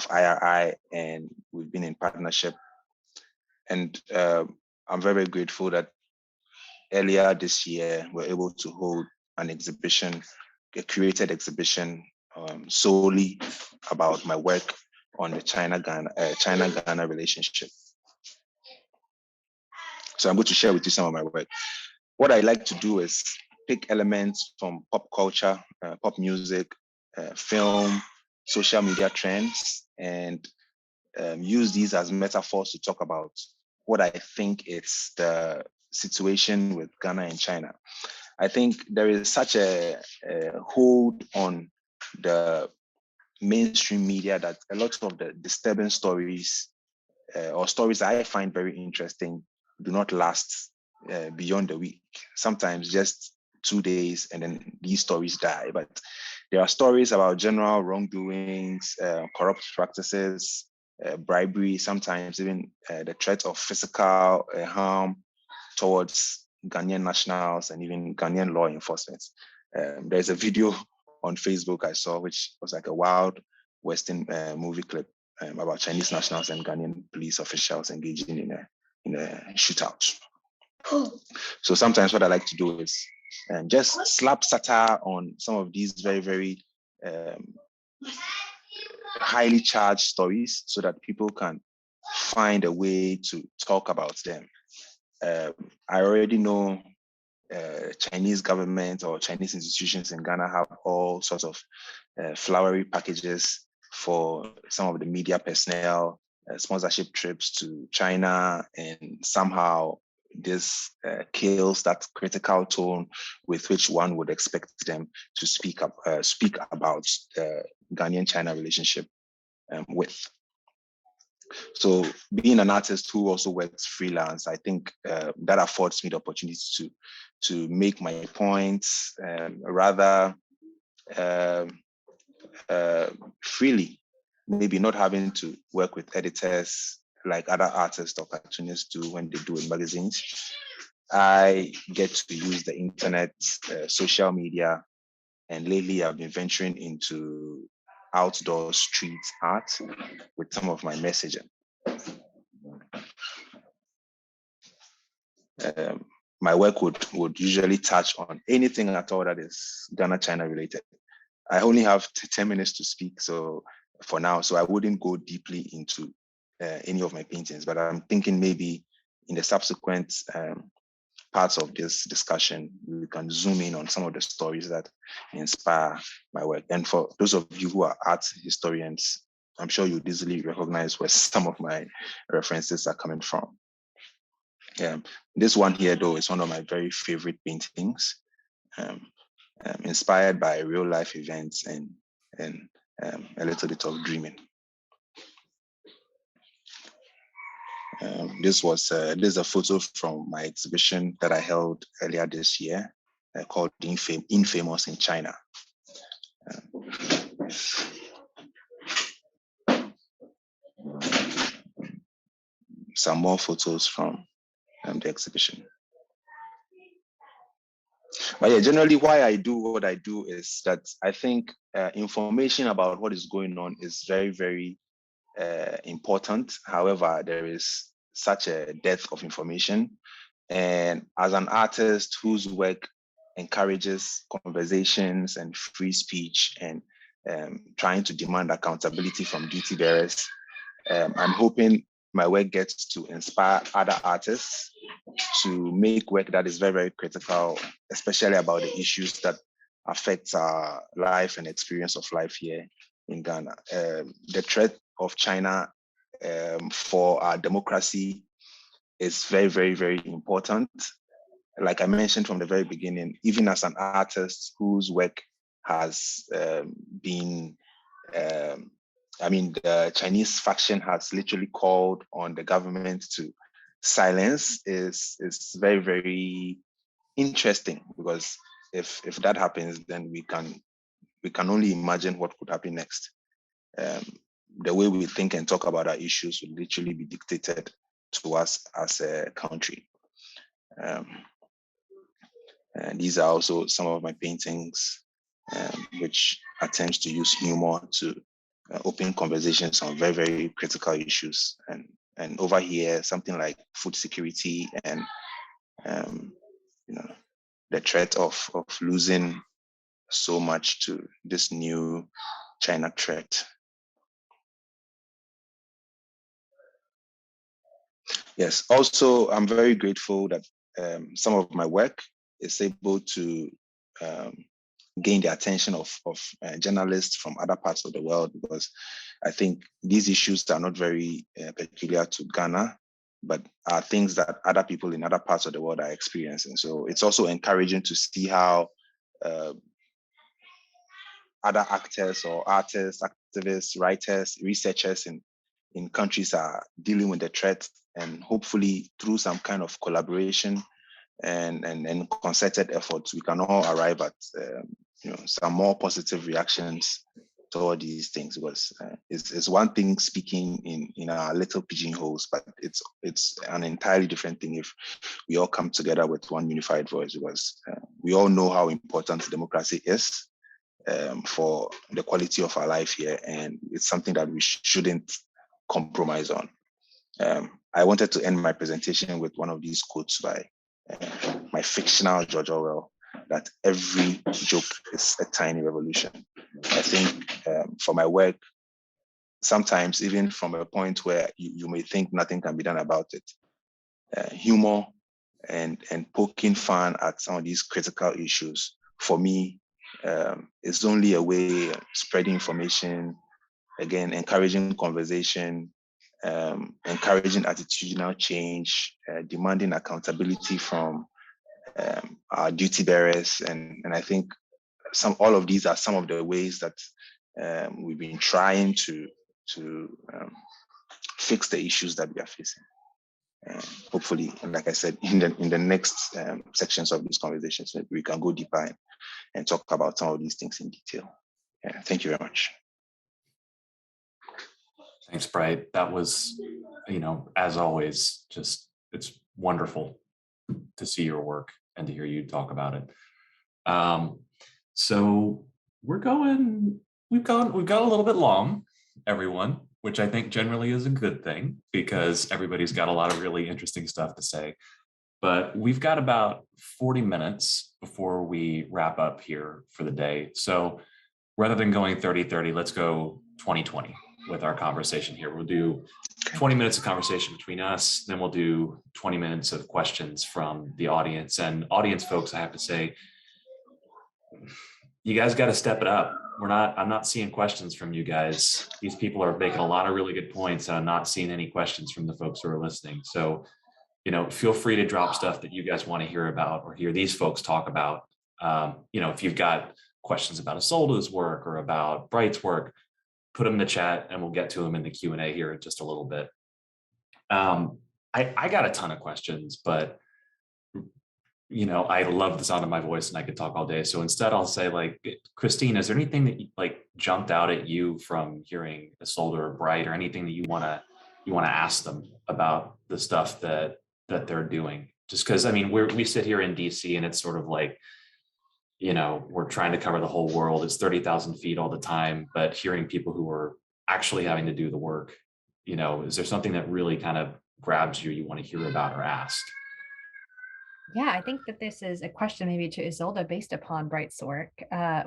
IRI, and we've been in partnership. And I'm very, very grateful that earlier this year, we're able to hold an exhibition, a curated exhibition solely about my work on the China-Ghana relationship. So I'm going to share with you some of my work. What I like to do is pick elements from pop culture, pop music, film, social media trends, and use these as metaphors to talk about what I think is the situation with Ghana and China. I think there is such a hold on the mainstream media that a lot of the disturbing stories or stories I find very interesting do not last beyond a week. Sometimes just 2 days, and then these stories die. But there are stories about general wrongdoings, corrupt practices, bribery, sometimes even the threat of physical harm towards Ghanaian nationals and even Ghanaian law enforcement. There's a video on Facebook I saw, which was like a wild Western movie clip about Chinese nationals and Ghanaian police officials engaging in a shootout. So sometimes what I like to do is just slap satire on some of these very, very highly charged stories so that people can find a way to talk about them. I already know Chinese government or Chinese institutions in Ghana have all sorts of flowery packages for some of the media personnel, sponsorship trips to China, and somehow this kills that critical tone with which one would expect them to speak about the Ghanaian-China relationship with. So being an artist who also works freelance, I think that affords me the opportunity to make my points rather freely, maybe not having to work with editors like other artists or cartoonists do when they do in magazines. I get to use the internet, social media, and lately I've been venturing into outdoor street art with some of my messaging. My work would usually touch on anything at all that is Ghana-China related. I only have 10 minutes to speak, so for now, so I wouldn't go deeply into any of my paintings, but I'm thinking maybe in the subsequent parts of this discussion, we can zoom in on some of the stories that inspire my work. And for those of you who are art historians, I'm sure you'd easily recognize where some of my references are coming from. This one here, though, is one of my very favorite paintings, inspired by real life events and a little bit of dreaming. This is a photo from my exhibition that I held earlier this year called Infamous in China. Some more photos from the exhibition. But yeah, generally why I do what I do is that I think information about what is going on is very, very important. However, there is such a depth of information. And as an artist whose work encourages conversations and free speech and trying to demand accountability from duty bearers, I'm hoping my work gets to inspire other artists to make work that is very, very critical, especially about the issues that affect our life and experience of life here in Ghana. The threat of China for our democracy is very, very, very important. Like I mentioned from the very beginning, even as an artist whose work has been, the Chinese faction has literally called on the government to silence is very, very interesting, because if that happens, then we can only imagine what could happen next. The way we think and talk about our issues will literally be dictated to us as a country. And these are also some of my paintings, which attempts to use humor to open conversations on very, very critical issues. And over here, something like food security and the threat of losing so much to this new China threat. Yes, also, I'm very grateful that some of my work is able to gain the attention of journalists from other parts of the world, because I think these issues are not very peculiar to Ghana, but are things that other people in other parts of the world are experiencing. So it's also encouraging to see how other actors or artists, activists, writers, researchers in countries are dealing with the threat, and hopefully through some kind of collaboration, and concerted efforts, we can all arrive at some more positive reactions to all these things. Because it's one thing speaking in our little pigeonholes, but it's an entirely different thing if we all come together with one unified voice. Because we all know how important democracy is for the quality of our life here, and it's something that we shouldn't compromise on. I wanted to end my presentation with one of these quotes by my fictional George Orwell, that every joke is a tiny revolution. I think for my work, sometimes even from a point where you may think nothing can be done about it, humor and poking fun at some of these critical issues, for me, is only a way of spreading information, again, encouraging conversation, encouraging attitudinal change, demanding accountability from our duty bearers. And I think all of these are some of the ways that we've been trying to fix the issues that we are facing. Hopefully, and like I said, in the next sections of these conversations, we can go deeper and talk about some of these things in detail. Thank you very much. Thanks, Bright. That was, as always, it's wonderful to see your work and to hear you talk about it. So we've gone a little bit long, everyone, which I think generally is a good thing because everybody's got a lot of really interesting stuff to say. But we've got about 40 minutes before we wrap up here for the day. So rather than going 30-30, let's go 20-20 with our conversation here. We'll do 20 minutes of conversation between us, then we'll do 20 minutes of questions from the audience. And audience folks, I have to say, you guys got to step it up. I'm not seeing questions from you guys. These people are making a lot of really good points, and I'm not seeing any questions from the folks who are listening. So, feel free to drop stuff that you guys want to hear about or hear these folks talk about. If you've got questions about Isolde's work or about Bright's work, put them in the chat and we'll get to them in the Q&A here in just a little bit. I got a ton of questions, but I love the sound of my voice and I could talk all day. So instead I'll say, Christine, is there anything that jumped out at you from hearing Isolde or Bright, or anything that you want to ask them about the stuff that they're doing? Just because, we sit here in DC and it's sort of like, we're trying to cover the whole world. It's 30,000 feet all the time, but hearing people who are actually having to do the work, is there something that really kind of grabs you want to hear about or ask? Yeah, I think that this is a question maybe to Isolde based upon Bright's work,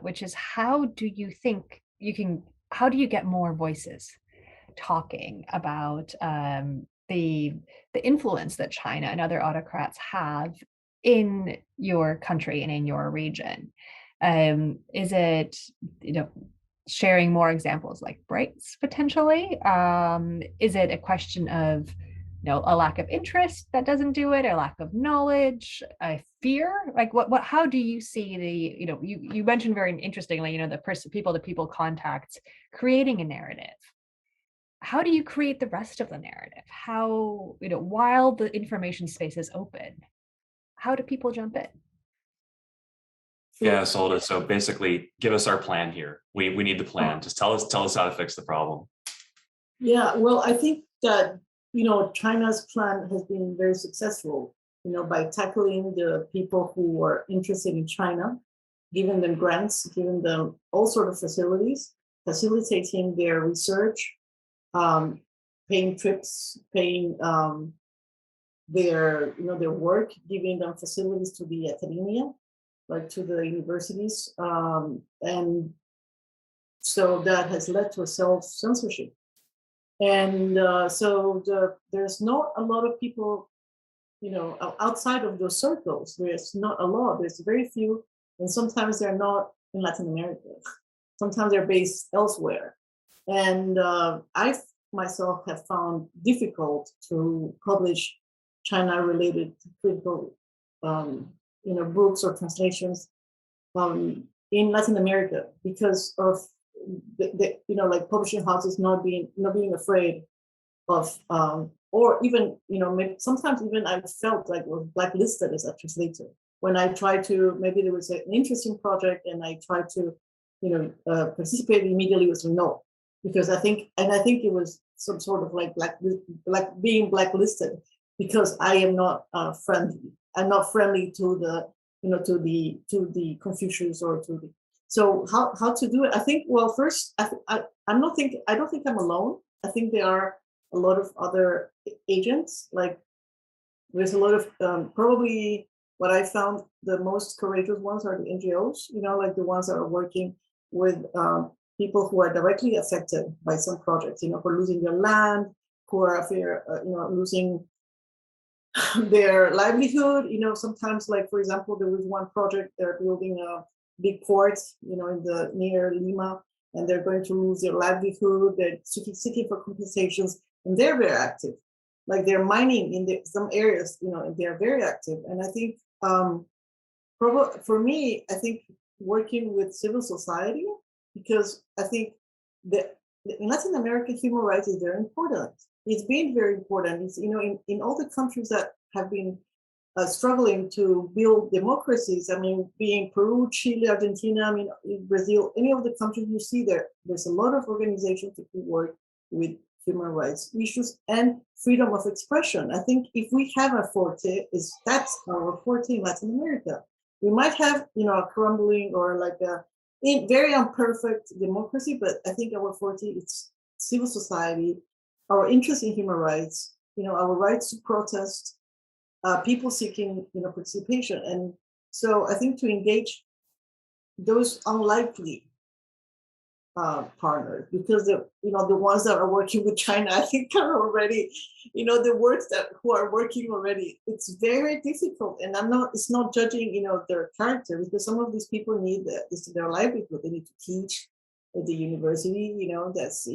which is how do you get more voices talking about the influence that China and other autocrats have in your country and in your region? Is it, sharing more examples like Bright's potentially? Is it a question of a lack of interest that doesn't do it, a lack of knowledge, a fear? How do you see you mentioned very interestingly, the people-to-people contacts, creating a narrative. How do you create the rest of the narrative? How, while the information space is open, how do people jump in? Yeah, Isolde. So basically, give us our plan here. We need the plan. Just tell us how to fix the problem. Yeah, well, I think that China's plan has been very successful, by tackling the people who are interested in China, giving them grants, giving them all sorts of facilities, facilitating their research, paying trips, paying their work, giving them facilities to the academia, like to the universities, and so that has led to a self-censorship. And there's not a lot of people, outside of those circles. There's not a lot. There's very few, and sometimes they're not in Latin America. Sometimes they're based elsewhere. And I myself have found difficult to publish China-related critical, books or translations in Latin America because of publishing houses not being afraid of or even, maybe sometimes even I felt like I was blacklisted as a translator when I tried to, maybe there was an interesting project and I tried to, participate immediately. Was no, because I think it was some sort of like being blacklisted because I am not friendly. I'm not friendly to the, to the Confucius or to the. So how to do it? I think, well, first, I don't think I'm alone. I think there are a lot of other agents. Like there's a lot of probably what I found the most courageous ones are the NGOs. Like the ones that are working with people who are directly affected by some projects. For losing their land, who are losing their livelihood. Sometimes, like for example, there was one project they're building a big port, in the near Lima, and they're going to lose their livelihood. They're seeking for compensations, and they're very active. Like they're mining in some areas, and they're very active. And I think, for me, I think working with civil society, because I think that in Latin America, human rights is very important. It's been very important. It's, in all the countries that have been struggling to build democracies. I mean, being Peru, Chile, Argentina, I mean, Brazil, any of the countries you see there's a lot of organizations that work with human rights issues and freedom of expression. I think if we have a forte, that's our forte in Latin America. We might have, a crumbling or like a very imperfect democracy, but I think our forte is civil society, our interest in human rights, our rights to protest, people seeking, participation. And so I think to engage those unlikely partners, because the ones that are working with China, I think are already, the works who are working already, it's very difficult. And it's not judging, their character, because some of these people need their livelihood. They need to teach at the university, that's,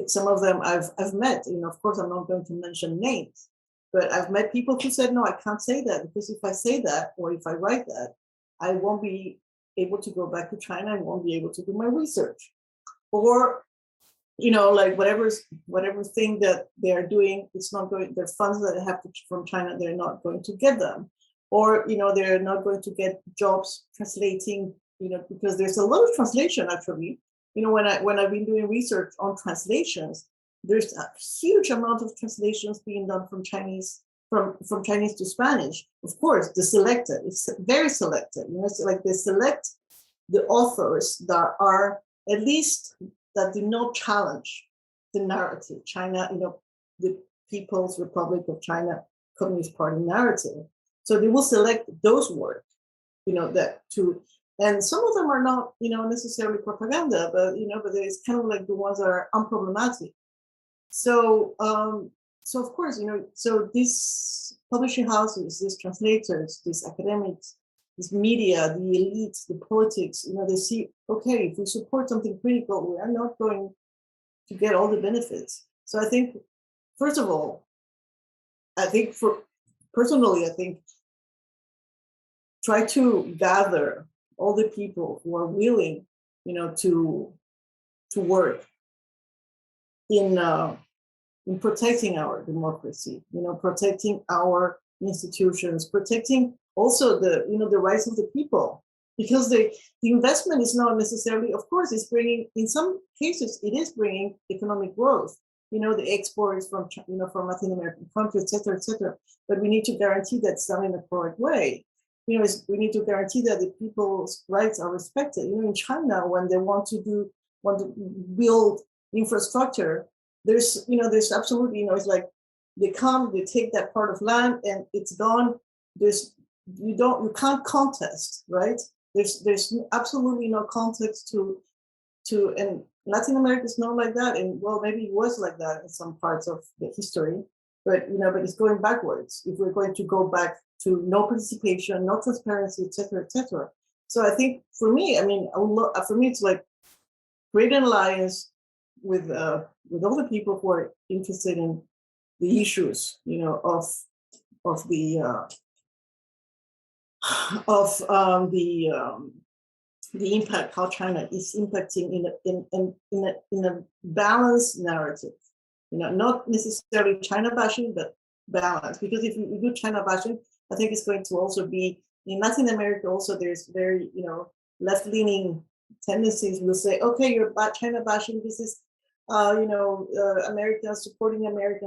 some of them I've met, of course, I'm not going to mention names, but I've met people who said, no, I can't say that, because if I say that, or if I write that, I won't be able to go back to China. I won't be able to do my research. Or, like whatever thing that they're doing, it's not going, the funds that they have from China, they're not going to get them. Or, they're not going to get jobs translating, because there's a lot of translation actually. When I've been doing research on translations, there's a huge amount of translations being done from Chinese to Spanish. Of course, it's very selected. It's like they select the authors that are at least that do not challenge the narrative. China, the People's Republic of China Communist Party narrative. So they will select those works, and some of them are not, necessarily propaganda, but it's kind of like the ones that are unproblematic. So, so of course, so these publishing houses, these translators, these academics, this media, the elites, the politics, they see, okay, if we support something critical, we are not going to get all the benefits. So I think, first of all, personally, try to gather all the people who are willing, to work in protecting our democracy, protecting our institutions, protecting also the rights of the people, because the investment is not necessarily, of course, it's bringing, in some cases, it is bringing economic growth, the exports from, from Latin American countries, et cetera, but we need to guarantee that it's done in the correct way. We need to guarantee that the people's rights are respected. In China, when they want to build infrastructure, there's absolutely, it's like they take that part of land and it's gone. You can't contest, right? There's absolutely no context to, and Latin America is not like that. And well, maybe it was like that in some parts of the history, but it's going backwards. If we're going to go back to no participation, no transparency, et cetera, et cetera. So I think for me, it's like create an alliance with all the people who are interested in the issues, of the impact, how China is impacting in a balanced narrative, not necessarily China bashing, but balance. Because if you do China bashing, I think it's going to also be in Latin America. Also, there's very left-leaning tendencies. Will say, okay, you're China bashing. This is America supporting America,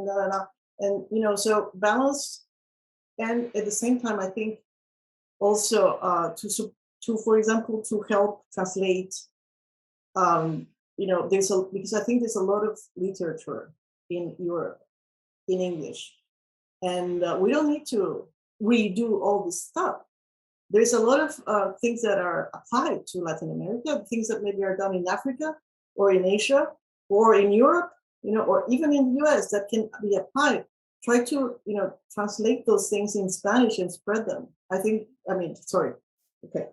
and so balance. And at the same time, I think also to for example to help translate. Because I think there's a lot of literature in Europe in English, and we don't need to redo all this stuff. There's a lot of things that are applied to Latin America, things that maybe are done in Africa or in Asia or in Europe, or even in the US that can be applied. Try to, translate those things in Spanish and spread them. Sorry. Okay.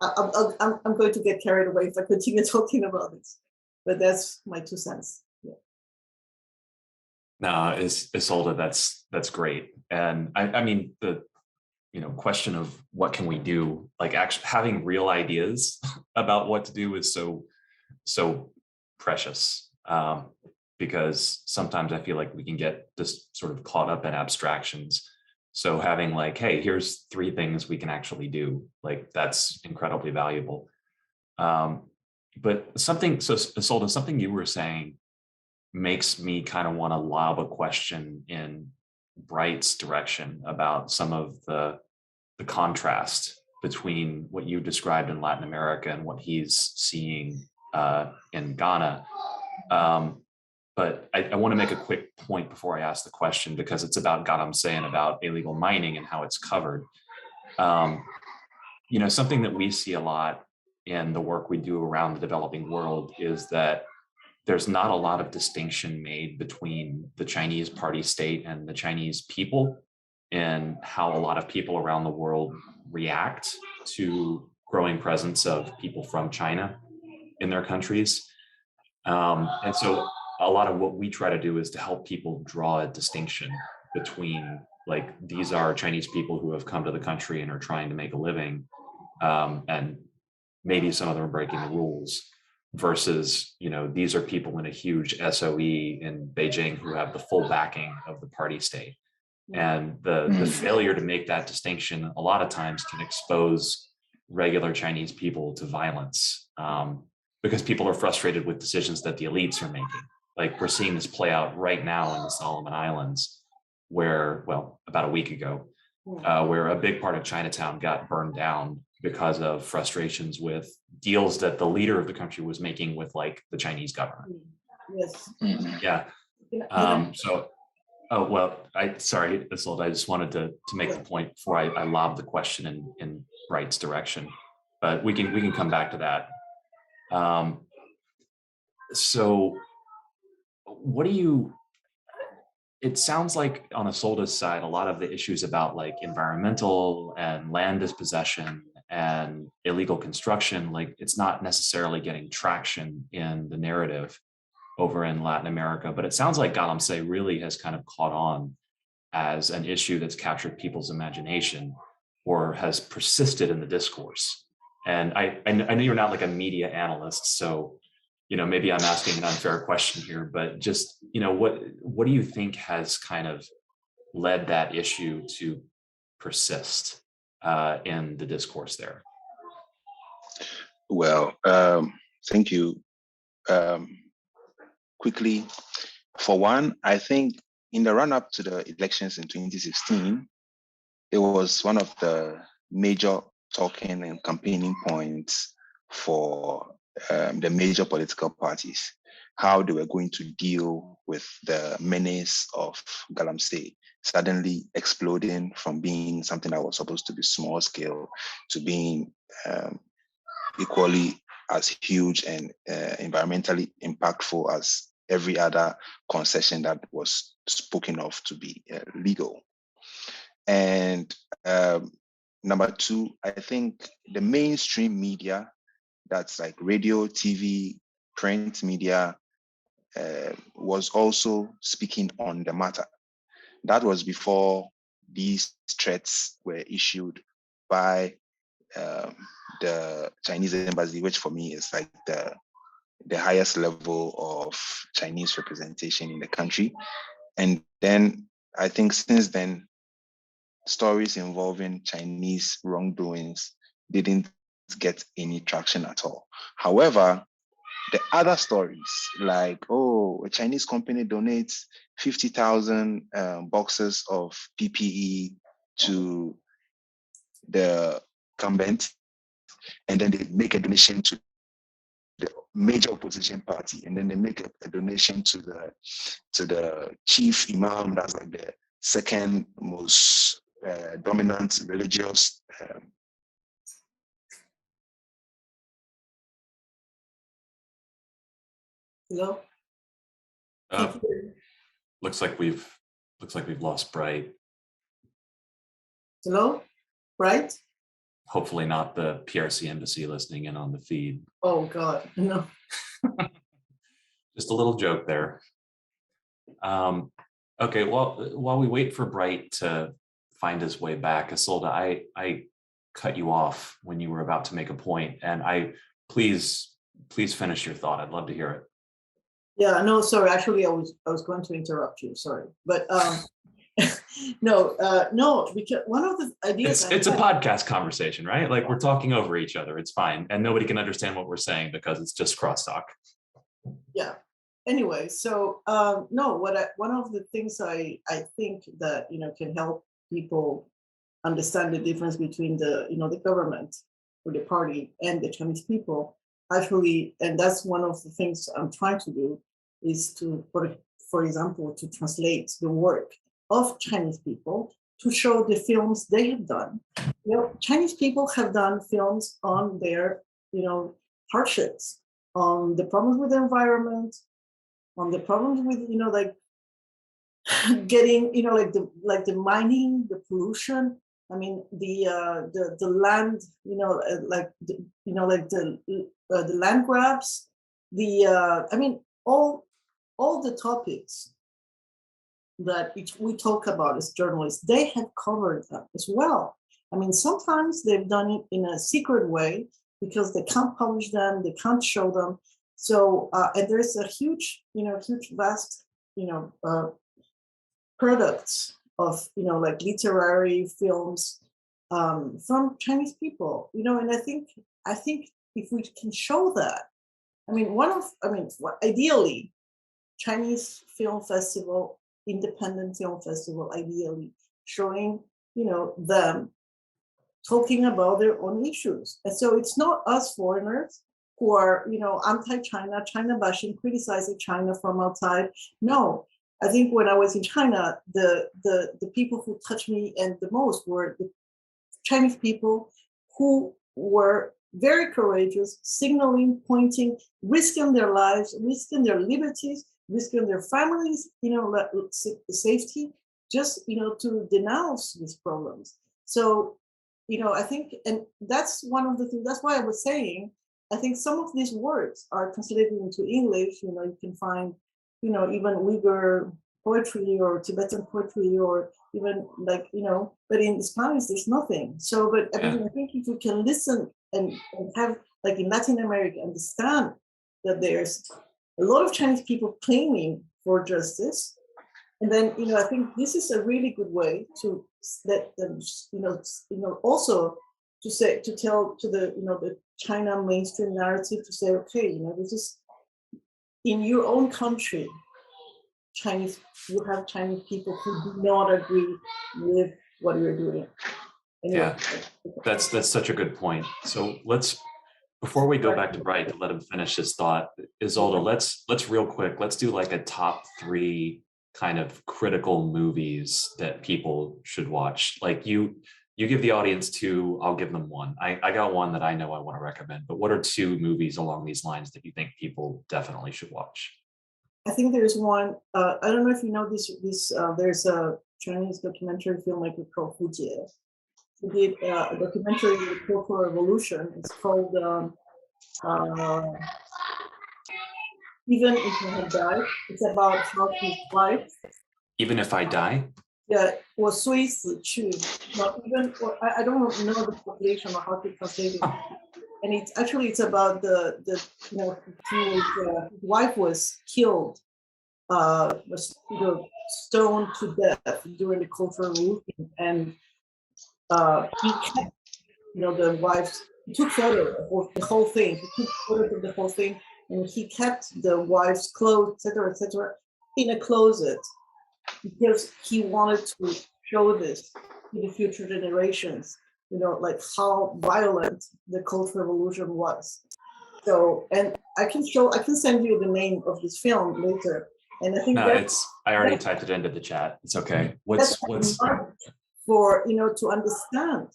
I'm going to get carried away if I continue talking about this, but that's my 2 cents. Yeah. No, Isolde, that's great. And I mean, the question of what can we do, like actually having real ideas about what to do is so precious, because sometimes I feel like we can get just sort of caught up in abstractions. So having like, hey, here's 3 things we can actually do, like that's incredibly valuable. But Isolde, something you were saying makes me kind of want to lob a question in Bright's direction about some of the contrast between what you described in Latin America and what he's seeing in Ghana. But I want to make a quick point before I ask the question, because it's about saying about illegal mining and how it's covered. Something that we see a lot in the work we do around the developing world is that there's not a lot of distinction made between the Chinese party state and the Chinese people, and how a lot of people around the world react to growing presence of people from China in their countries. And so a lot of what we try to do is to help people draw a distinction between, like, these are Chinese people who have come to the country and are trying to make a living, and maybe some of them are breaking the rules, versus, these are people in a huge SOE in Beijing who have the full backing of the party state. And the failure to make that distinction a lot of times can expose regular Chinese people to violence, because people are frustrated with decisions that the elites are making. Like, we're seeing this play out right now in the Solomon Islands, where, well, about a week ago, where a big part of Chinatown got burned down because of frustrations with deals that the leader of the country was making with, like, the Chinese government. Yes. Yeah. Sorry, Isolde, I just wanted to make the point before I lob the question in Bright's direction, but we can come back to that. So what do you, it sounds like on Isolde's side, a lot of the issues about, like, environmental and land dispossession and illegal construction, like, it's not necessarily getting traction in the narrative over in Latin America, but it sounds like Galamsey really has kind of caught on as an issue that's captured people's imagination or has persisted in the discourse. And I know you're not like a media analyst, so maybe I'm asking an unfair question here, but just what do you think has kind of led that issue to persist in the discourse there? Well, thank you. Quickly, for one, I think in the run-up to the elections in 2016, it was one of the major talking and campaigning points for the major political parties, how they were going to deal with the menace of Galamsey suddenly exploding from being something that was supposed to be small scale to being equally as huge and environmentally impactful as every other concession that was spoken of to be legal. And number 2, I think the mainstream media, that's like radio, TV, print media, was also speaking on the matter. That was before these threats were issued by the Chinese embassy, which for me is like the the highest level of Chinese representation in the country. And then I think since then, stories involving Chinese wrongdoings didn't get any traction at all. However, the other stories, like, oh, a Chinese company donates 50,000 boxes of PPE to the government, and then they make a donation to the major opposition party, and then they make a donation to the chief imam, that's like the second most dominant religious Hello? Looks like we've lost Bright. Hello? Right? Hopefully not the PRC embassy listening in on the feed. Oh God, no. Just a little joke there. Okay, well, while we wait for Bright to find his way back, Isolde, I cut you off when you were about to make a point, and please finish your thought. I'd love to hear it. Yeah, no, sorry. Actually, I was going to interrupt you. Sorry, but no, because one of the ideas it's a podcast conversation, right? Like, we're talking over each other. It's fine, and nobody can understand what we're saying because it's just crosstalk. Yeah. Anyway, so no, one of the things I think that can help people understand the difference between the government or the party and the Chinese people, actually, and that's one of the things I'm trying to do, is to, for example, to translate the work of Chinese people to show the films they have done. Chinese people have done films on their hardships, on the problems with the environment, on the problems with like getting like the mining, the pollution. I mean the land, like the land grabs, I mean all the topics that we talk about as journalists, they have covered them as well. I mean, sometimes they've done it in a secret way because they can't publish them, they can't show them. So, and there's a huge vast, products of, like literary films from Chinese people, and I think if we can show that, ideally, Chinese Film Festival, independent film festival, ideally showing, them talking about their own issues. And so it's not us foreigners who are, anti-China, China bashing, criticizing China from outside. No, I think when I was in China, the people who touched me and the most were the Chinese people who were very courageous, signaling, pointing, risking their lives, risking their liberties, risking their families, safety, just, to denounce these problems. So, I think, and that's one of the things, that's why I was saying, I think some of these words are translated into English, you can find, even Uyghur poetry or Tibetan poetry, or even like, but in Spanish, there's nothing. So, but I think if we can listen and have, like in Latin America, understand that there's a lot of Chinese people claiming for justice. And then, I think this is a really good way to let them, also to tell to the China mainstream narrative to say, okay, this is in your own country, you have Chinese people who do not agree with what you're doing. Anyway. Yeah, that's such a good point. So before we go back to Bright to let him finish his thought, Isolde, let's real quick, let's do like a top 3 kind of critical movies that people should watch. Like you give the audience 2, I'll give them 1. I got 1 that I know I want to recommend, but what are 2 movies along these lines that you think people definitely should watch? I think there's one, I don't know if you know this there's a Chinese documentary filmmaker called Hu Jie. He did a documentary on the Cultural Revolution. It's called Even If I Had Died. It's about how his wife. Even If I Die? Yeah, 我虽死去. Not even, I don't know the population or how to translate it. and it's about the his wife was killed, was stoned to death during the Cultural Revolution, and he kept the wife's. He took photos of the whole thing. He took photos of the whole thing, and he kept the wife's clothes, etc., in a closet because he wanted to show this to the future generations. Like how violent the Cultural Revolution was. So, and I can send you the name of this film later. And I think I already typed it into the chat. It's okay. What's for to understand,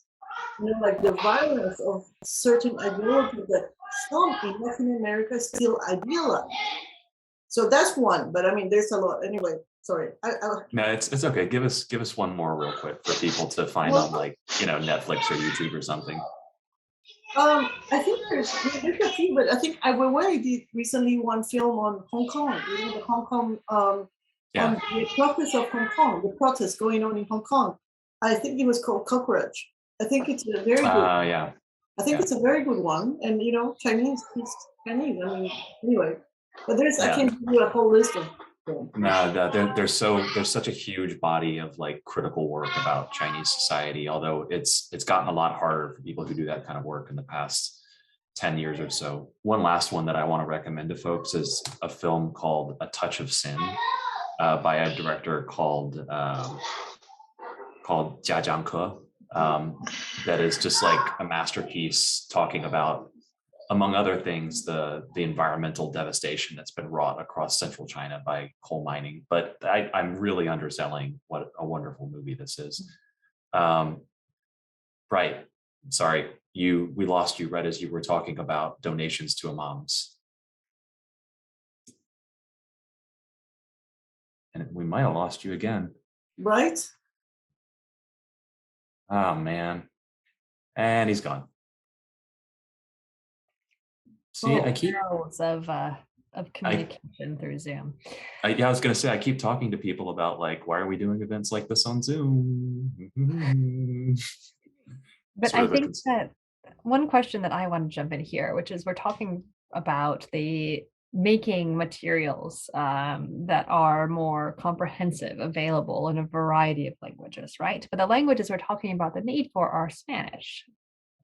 like the violence of certain ideology that some in Latin America still idealize. So that's one, but I mean, there's a lot. Anyway, sorry. No, it's okay. Give us one more real quick for people to find on Netflix or YouTube or something. I think there's a few, but I think Ai did recently one film on Hong Kong. The Hong Kong on the protest of Hong Kong, the protest going on in Hong Kong. I think it was called Cockroach. I think it's a very good. I think it's a very good one, and Chinese is Chinese. I mean, anyway, but I can give you a whole list of. No, there's such a huge body of critical work about Chinese society, although it's gotten a lot harder for people who do that kind of work in the past 10 years or so. One last one that I want to recommend to folks is a film called A Touch of Sin by a director called Jia Jiangke, that is just a masterpiece talking about, among other things, the environmental devastation that's been wrought across central China by coal mining. But I'm really underselling what a wonderful movie this is. Right. Sorry, we lost you right as you were talking about donations to imams. And we might have lost you again. Right. Oh, man. And he's gone. See, I keep of communication through Zoom. I was going to say, I keep talking to people about why are we doing events like this on Zoom? But I think that one question that I want to jump in here, which is we're talking about the making materials that are more comprehensive, available in a variety of languages, right? But the languages we're talking about the need for are Spanish,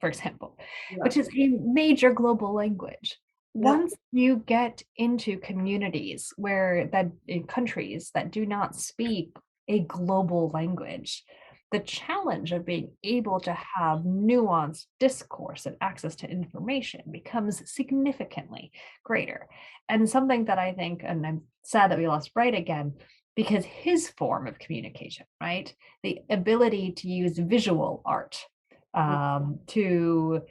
for example, which is a major global language. Once you get into communities in countries that do not speak a global language, the challenge of being able to have nuanced discourse and access to information becomes significantly greater. And something that I think, and I'm sad that we lost Bright again, because his form of communication, right? The ability to use visual art to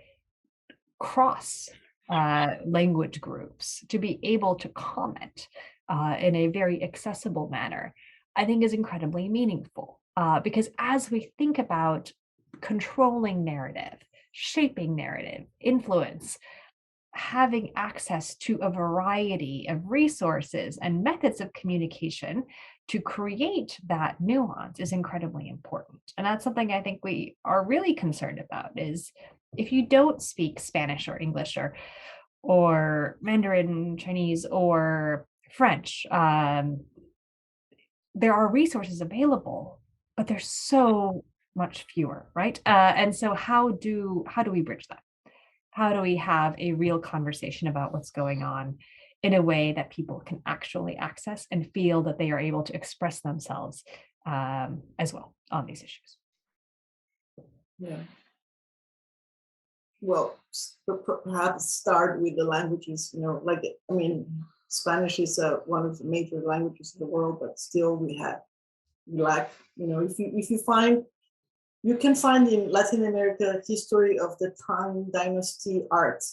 cross language groups, to be able to comment in a very accessible manner, I think is incredibly meaningful. Because as we think about controlling narrative, shaping narrative, influence, having access to a variety of resources and methods of communication to create that nuance is incredibly important. And that's something I think we are really concerned about, is if you don't speak Spanish or English or Mandarin, Chinese, or French, there are resources available, but there's so much fewer, right? And so how do we bridge that? How do we have a real conversation about what's going on in a way that people can actually access and feel that they are able to express themselves as well on these issues? Yeah. Well, perhaps start with the languages, Spanish is one of the major languages in the world, but still we lack, if you find, you can find in Latin America history of the Tang Dynasty art,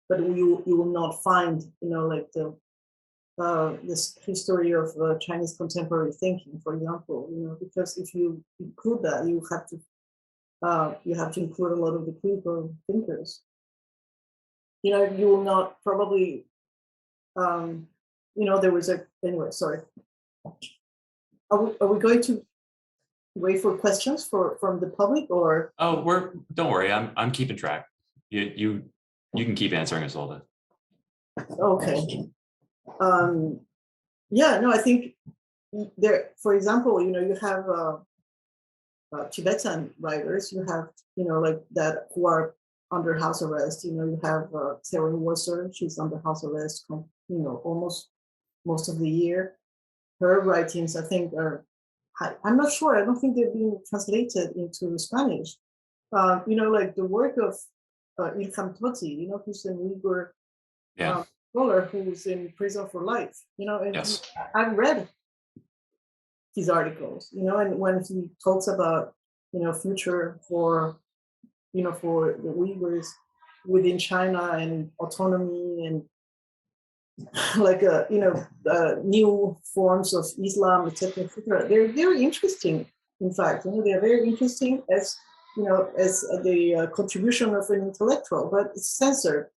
but you will not find, this history of Chinese contemporary thinking, for example, because if you include that, you have to include a lot of the critical thinkers. You will not probably, there was anyway, sorry. Are we going to wait for questions from the public, or? Oh, don't worry. I'm keeping track. You You can keep answering, Isolde. Okay. Yeah, no, I think there, for example, you have Tibetan writers, you have, like that who are under house arrest. You have Sarah Wasser, she's under house arrest, almost most of the year. Her writings, I think, I'm not sure, I don't think they're being translated into Spanish. Like the work of Ilham Tohti, who's an Uyghur scholar who's in prison for life, and Yes. I've read his articles, and when he talks about, future for the Uyghurs within China and autonomy and like new forms of Islam, etc., etc. They're very interesting. In fact, they are very interesting as as the contribution of an intellectual, but it's censored.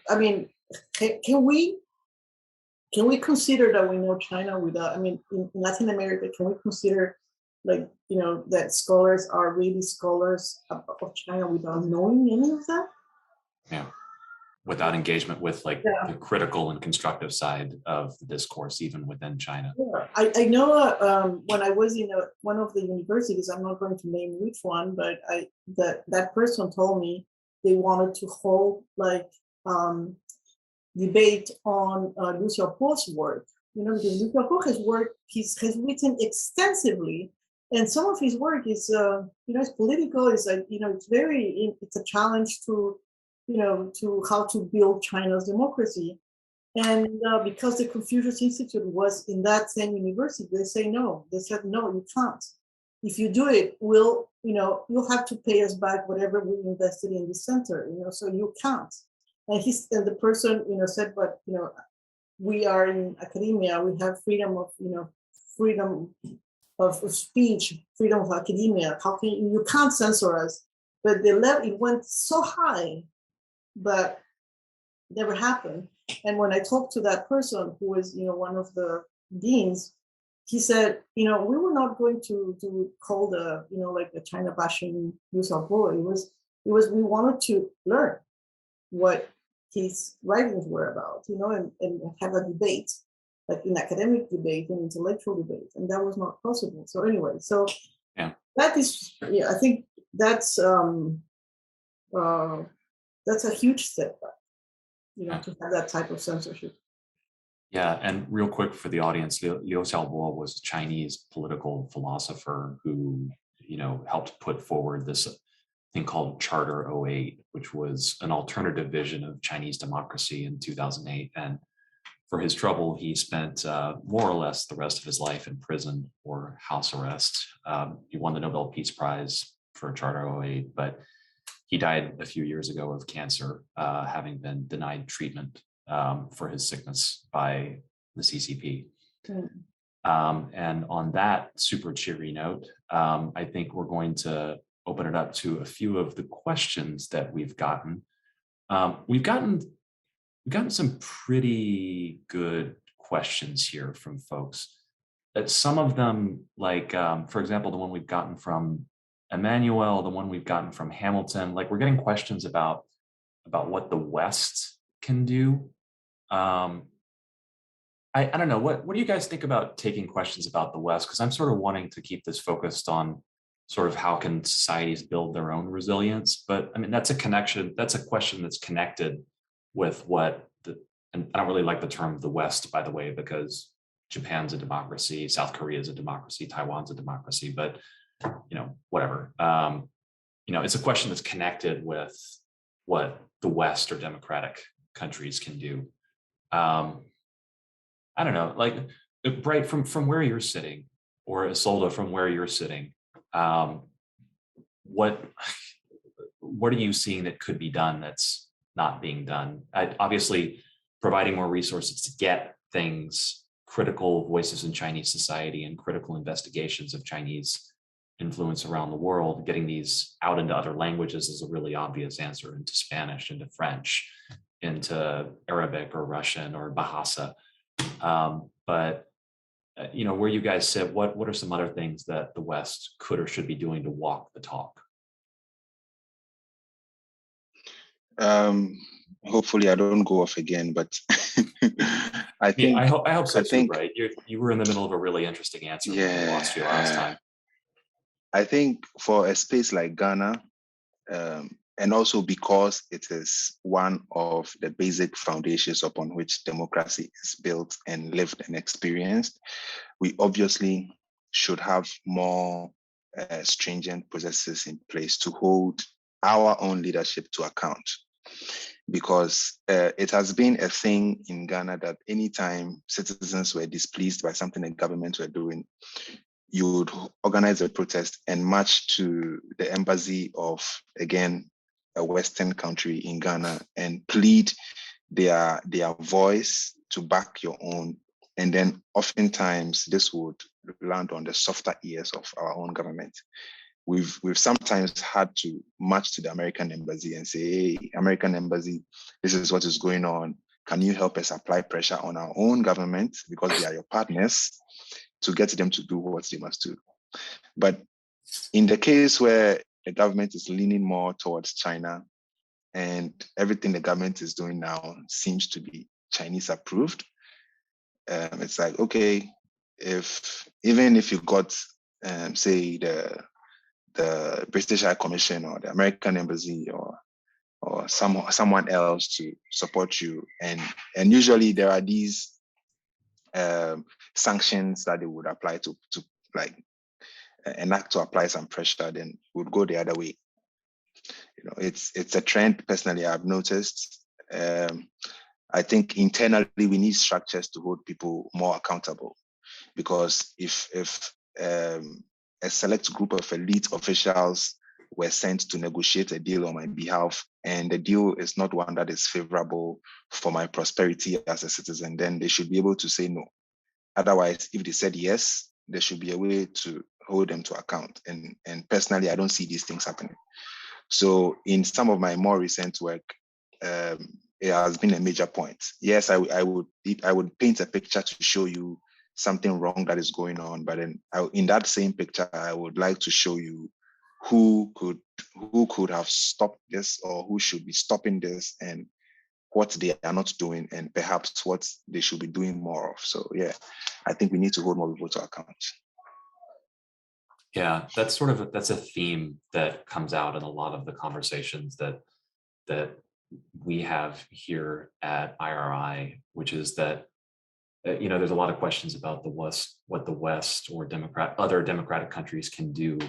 I mean, can we consider that we know China without? I mean, in Latin America, can we consider that scholars are really scholars of China without knowing any of that? Yeah. Without engagement with the critical and constructive side of the discourse, even within China. Yeah. I know when I was in one of the universities, I'm not going to name which one, but that person told me they wanted to hold debate on Liu Xiaobo's work. Because Liu Xiaobo has written extensively, and some of his work is it's political. It's it's a challenge to to how to build China's democracy. And because the Confucius Institute was in that same university, they say no. They said no, you can't. If you do it, you'll have to pay us back whatever we invested in the center. So you can't. And the person said, but we are in academia. We have freedom of freedom of speech, freedom of academia. How can you can't censor us? But the level, it went so high, but never happened. And when I talked to that person who was, one of the deans, he said, we were not going to call the, like the China bashing Liu Xiaobo. It was we wanted to learn what his writings were about, and have a debate, like an academic debate, an intellectual debate, and that was not possible. So anyway, that is, I think that's a huge setback, to have that type of censorship. Yeah, and real quick for the audience, Liu Xiaobo was a Chinese political philosopher who, helped put forward this thing called Charter 08, which was an alternative vision of Chinese democracy in 2008. And for his trouble, he spent more or less the rest of his life in prison or house arrest. He won the Nobel Peace Prize for Charter 08, but he died a few years ago of cancer, having been denied treatment for his sickness by the CCP. And on that super cheery note, I think we're going to open it up to a few of the questions that we've gotten. We've gotten some pretty good questions here from folks. Some of them, for example, the one we've gotten from Emmanuel, the one we've gotten from Hamilton, we're getting questions about what the West can do. I don't know, what do you guys think about taking questions about the West? Because I'm sort of wanting to keep this focused on sort of how can societies build their own resilience. But I mean, that's a question that's connected with and I don't really like the term the West, by the way, because Japan's a democracy, South Korea is a democracy, Taiwan's a democracy, but whatever. It's a question that's connected with what the West or democratic countries can do. I don't know, Bright, from where you're sitting, or Isolde from where you're sitting, what are you seeing that could be done that's not being done? Obviously, providing more resources to get things, critical voices in Chinese society and critical investigations of Chinese influence around the world, getting these out into other languages is a really obvious answer, into Spanish, into French, into Arabic or Russian or Bahasa. But where you guys sit, what are some other things that the West could or should be doing to walk the talk? Hopefully I don't go off again, but I Yeah, think I hope so I too, think right? You were in the middle of a really interesting answer when we lost you last yeah, time. I think for a space like Ghana, and also because it is one of the basic foundations upon which democracy is built and lived and experienced, we obviously should have more stringent processes in place to hold our own leadership to account. Because it has been a thing in Ghana that anytime citizens were displeased by something the government were doing, you would organize a protest and march to the embassy of, again, a Western country in Ghana and plead their voice to back your own. And then oftentimes this would land on the softer ears of our own government. We've sometimes had to march to the American embassy and say, hey, American embassy, this is what is going on. Can you help us apply pressure on our own government, because they are your partners, to get them to do what they must do? But in the case where the government is leaning more towards China, and everything the government is doing now seems to be Chinese approved, it's like, okay, even if you got, say, the British High Commission or the American Embassy or someone else to support you, and usually there are these sanctions that they would apply to like enact to apply some pressure, then would go the other way. It's a trend. Personally, I've noticed. I think internally we need structures to hold people more accountable, because if a select group of elite officials were sent to negotiate a deal on my behalf, and the deal is not one that is favorable for my prosperity as a citizen, then they should be able to say no. Otherwise, if they said yes, there should be a way to hold them to account. And personally, I don't see these things happening. So in some of my more recent work, it has been a major point. Yes, I would paint a picture to show you something wrong that is going on, but then in that same picture, I would like to show you who could have stopped this, or who should be stopping this, and what they are not doing, and perhaps what they should be doing more of. So yeah, I think we need to hold more people to account. Yeah, that's a theme that comes out in a lot of the conversations that we have here at IRI, which is that there's a lot of questions about what the West or other democratic countries can do,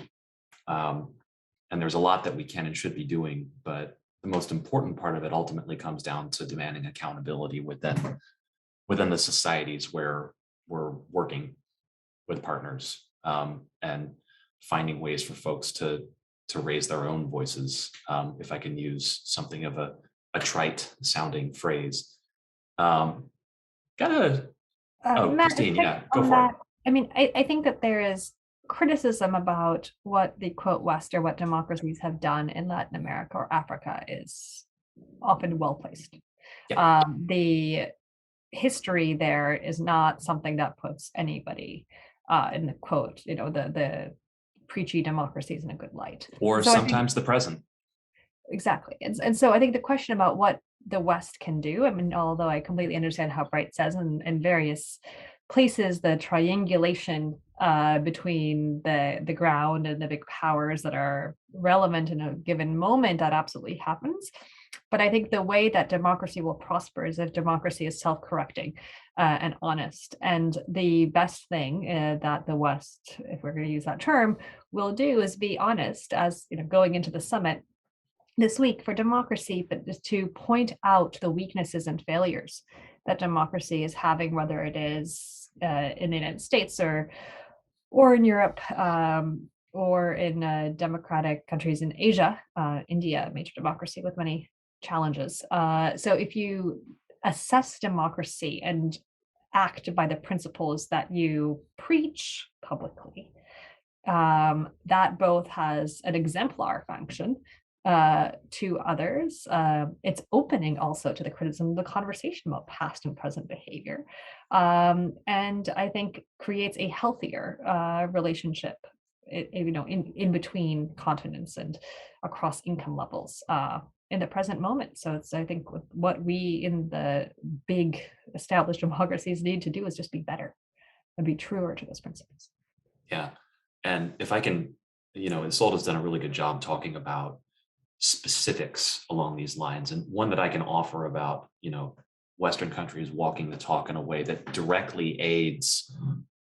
and there's a lot that we can and should be doing, but the most important part of it ultimately comes down to demanding accountability within the societies where we're working with partners, and finding ways for folks to raise their own voices, if I can use something of a trite sounding phrase. Matt, Christine, yeah, go on for it. that, I mean, I think that there is criticism about what the quote West, or what democracies have done in Latin America or Africa, is often well placed. Yeah. The history there is not something that puts anybody in the quote, the preachy democracies in a good light. Or so sometimes the present. Exactly. And so I think the question about what the West can do, I mean, although I completely understand how Bright says in various places, the triangulation between the ground and the big powers that are relevant in a given moment, that absolutely happens. But I think the way that democracy will prosper is if democracy is self-correcting and honest. And the best thing that the West, if we're going to use that term, will do is be honest, as going into the summit this week for democracy, but just to point out the weaknesses and failures that democracy is having, whether it is in the United States or in Europe, or in democratic countries in Asia, India, a major democracy with many challenges. So if you assess democracy and act by the principles that you preach publicly, that both has an exemplar function to others. It's opening also to the criticism, the conversation about past and present behavior, and I think creates a healthier relationship, in between continents and across income levels, in the present moment. So it's, I think, what we in the big established democracies need to do is just be better and be truer to those principles. Yeah. And if I can, Isolde's done a really good job talking about specifics along these lines. And one that I can offer about, Western countries walking the talk in a way that directly aids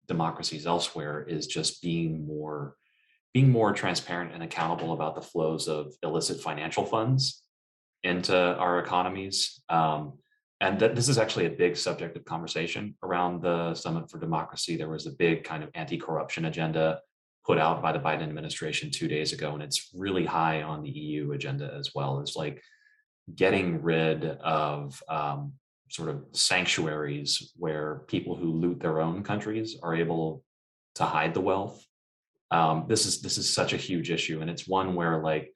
democracies elsewhere is just being more transparent and accountable about the flows of illicit financial funds into our economies. And that this is actually a big subject of conversation around the Summit for Democracy. There was a big kind of anti-corruption agenda put out by the Biden administration 2 days ago, and it's really high on the EU agenda as well. It's like getting rid of sort of sanctuaries where people who loot their own countries are able to hide the wealth. This is such a huge issue, and it's one where like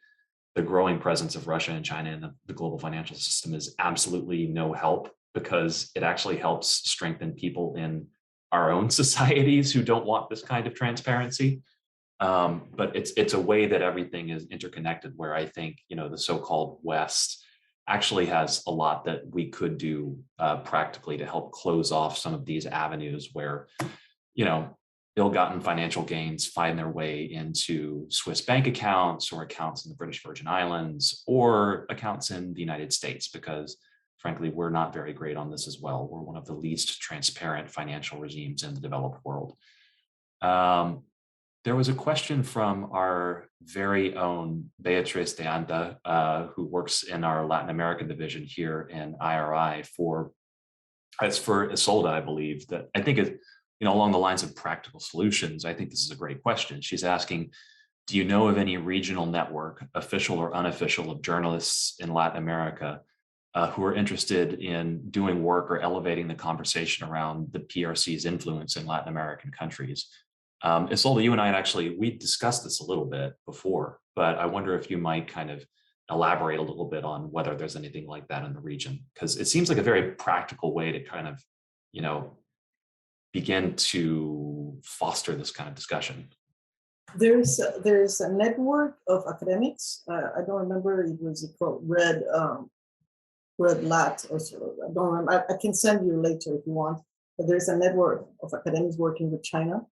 the growing presence of Russia and China in the global financial system is absolutely no help, because it actually helps strengthen people in our own societies who don't want this kind of transparency. But it's a way that everything is interconnected, where I think, the so-called West actually has a lot that we could do practically to help close off some of these avenues where, ill-gotten financial gains find their way into Swiss bank accounts or accounts in the British Virgin Islands or accounts in the United States, because frankly, we're not very great on this as well. We're one of the least transparent financial regimes in the developed world. There was a question from our very own Beatriz de Anda, who works in our Latin American division here in IRI it's for Isolde, I believe, that I think is, along the lines of practical solutions. I think this is a great question. She's asking, do you know of any regional network, official or unofficial, of journalists in Latin America who are interested in doing work or elevating the conversation around the PRC's influence in Latin American countries? Isolde, you and I we discussed this a little bit before, but I wonder if you might kind of elaborate a little bit on whether there's anything like that in the region, because it seems like a very practical way to kind of, begin to foster this kind of discussion. There's a network of academics. I don't remember, it was called Red Lat or so. I don't remember. I can send you later if you want. But there's a network of academics working with China.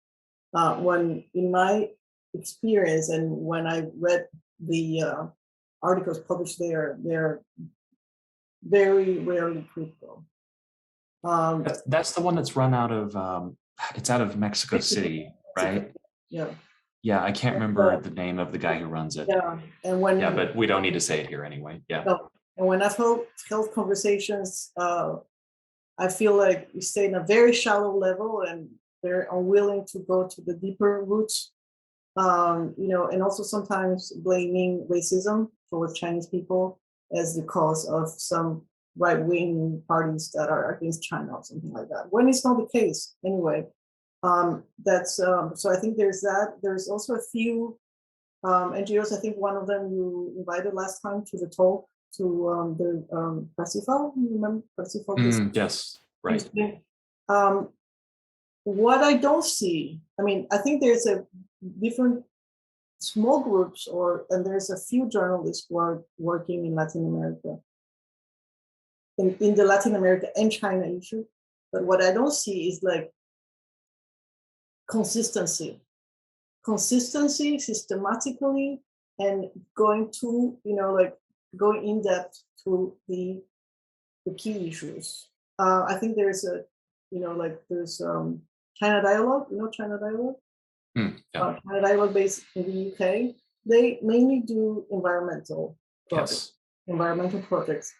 When in my experience and when I read the articles published there, they're very rarely critical. That's the one that's run out of, it's out of Mexico City, right? Yeah. Yeah, I can't remember the name of the guy who runs it. Yeah, but we don't need to say it here anyway. Yeah. No. And when I've held conversations, I feel like we stay in a very shallow level, and they're unwilling to go to the deeper roots. And also sometimes blaming racism towards Chinese people as the cause of some right-wing parties that are against China or something like that, when it's not the case anyway. So I think there's that. There's also a few NGOs. I think one of them you invited last time to the talk, to the Parsifal. You remember Parsifal? Yes, right. What I don't see, I think there's a different small groups, and there's a few journalists who are working in Latin America, in the Latin America and China issue. But what I don't see is like consistency systematically, and going to, going in depth to the key issues. I think there's there's China Dialogue, China Dialogue? Yeah. China Dialogue based in the UK. They mainly do environmental projects,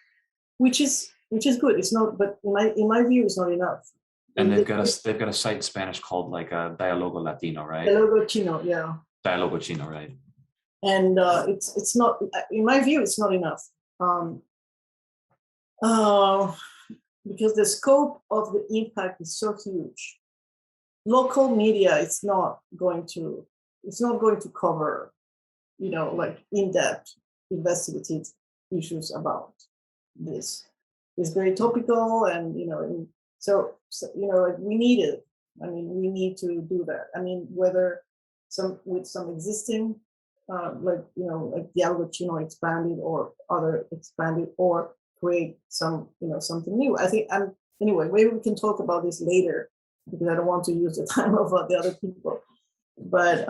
which is good. It's not, but in my view, it's not enough. And they've got a site in Spanish called like Dialogo Latino, right? Dialogo Chino, yeah. Dialogo Chino, right? And it's not, in my view, it's not enough. Because the scope of the impact is so huge. Local media, it's not going to cover, in-depth investigative issues about this. It's very topical, and so we need it. We need to do that. Whether with some existing like like dialogue, expanded or other expanded or create some something new. I think anyway, maybe we can talk about this later because I don't want to use the time of the other people. But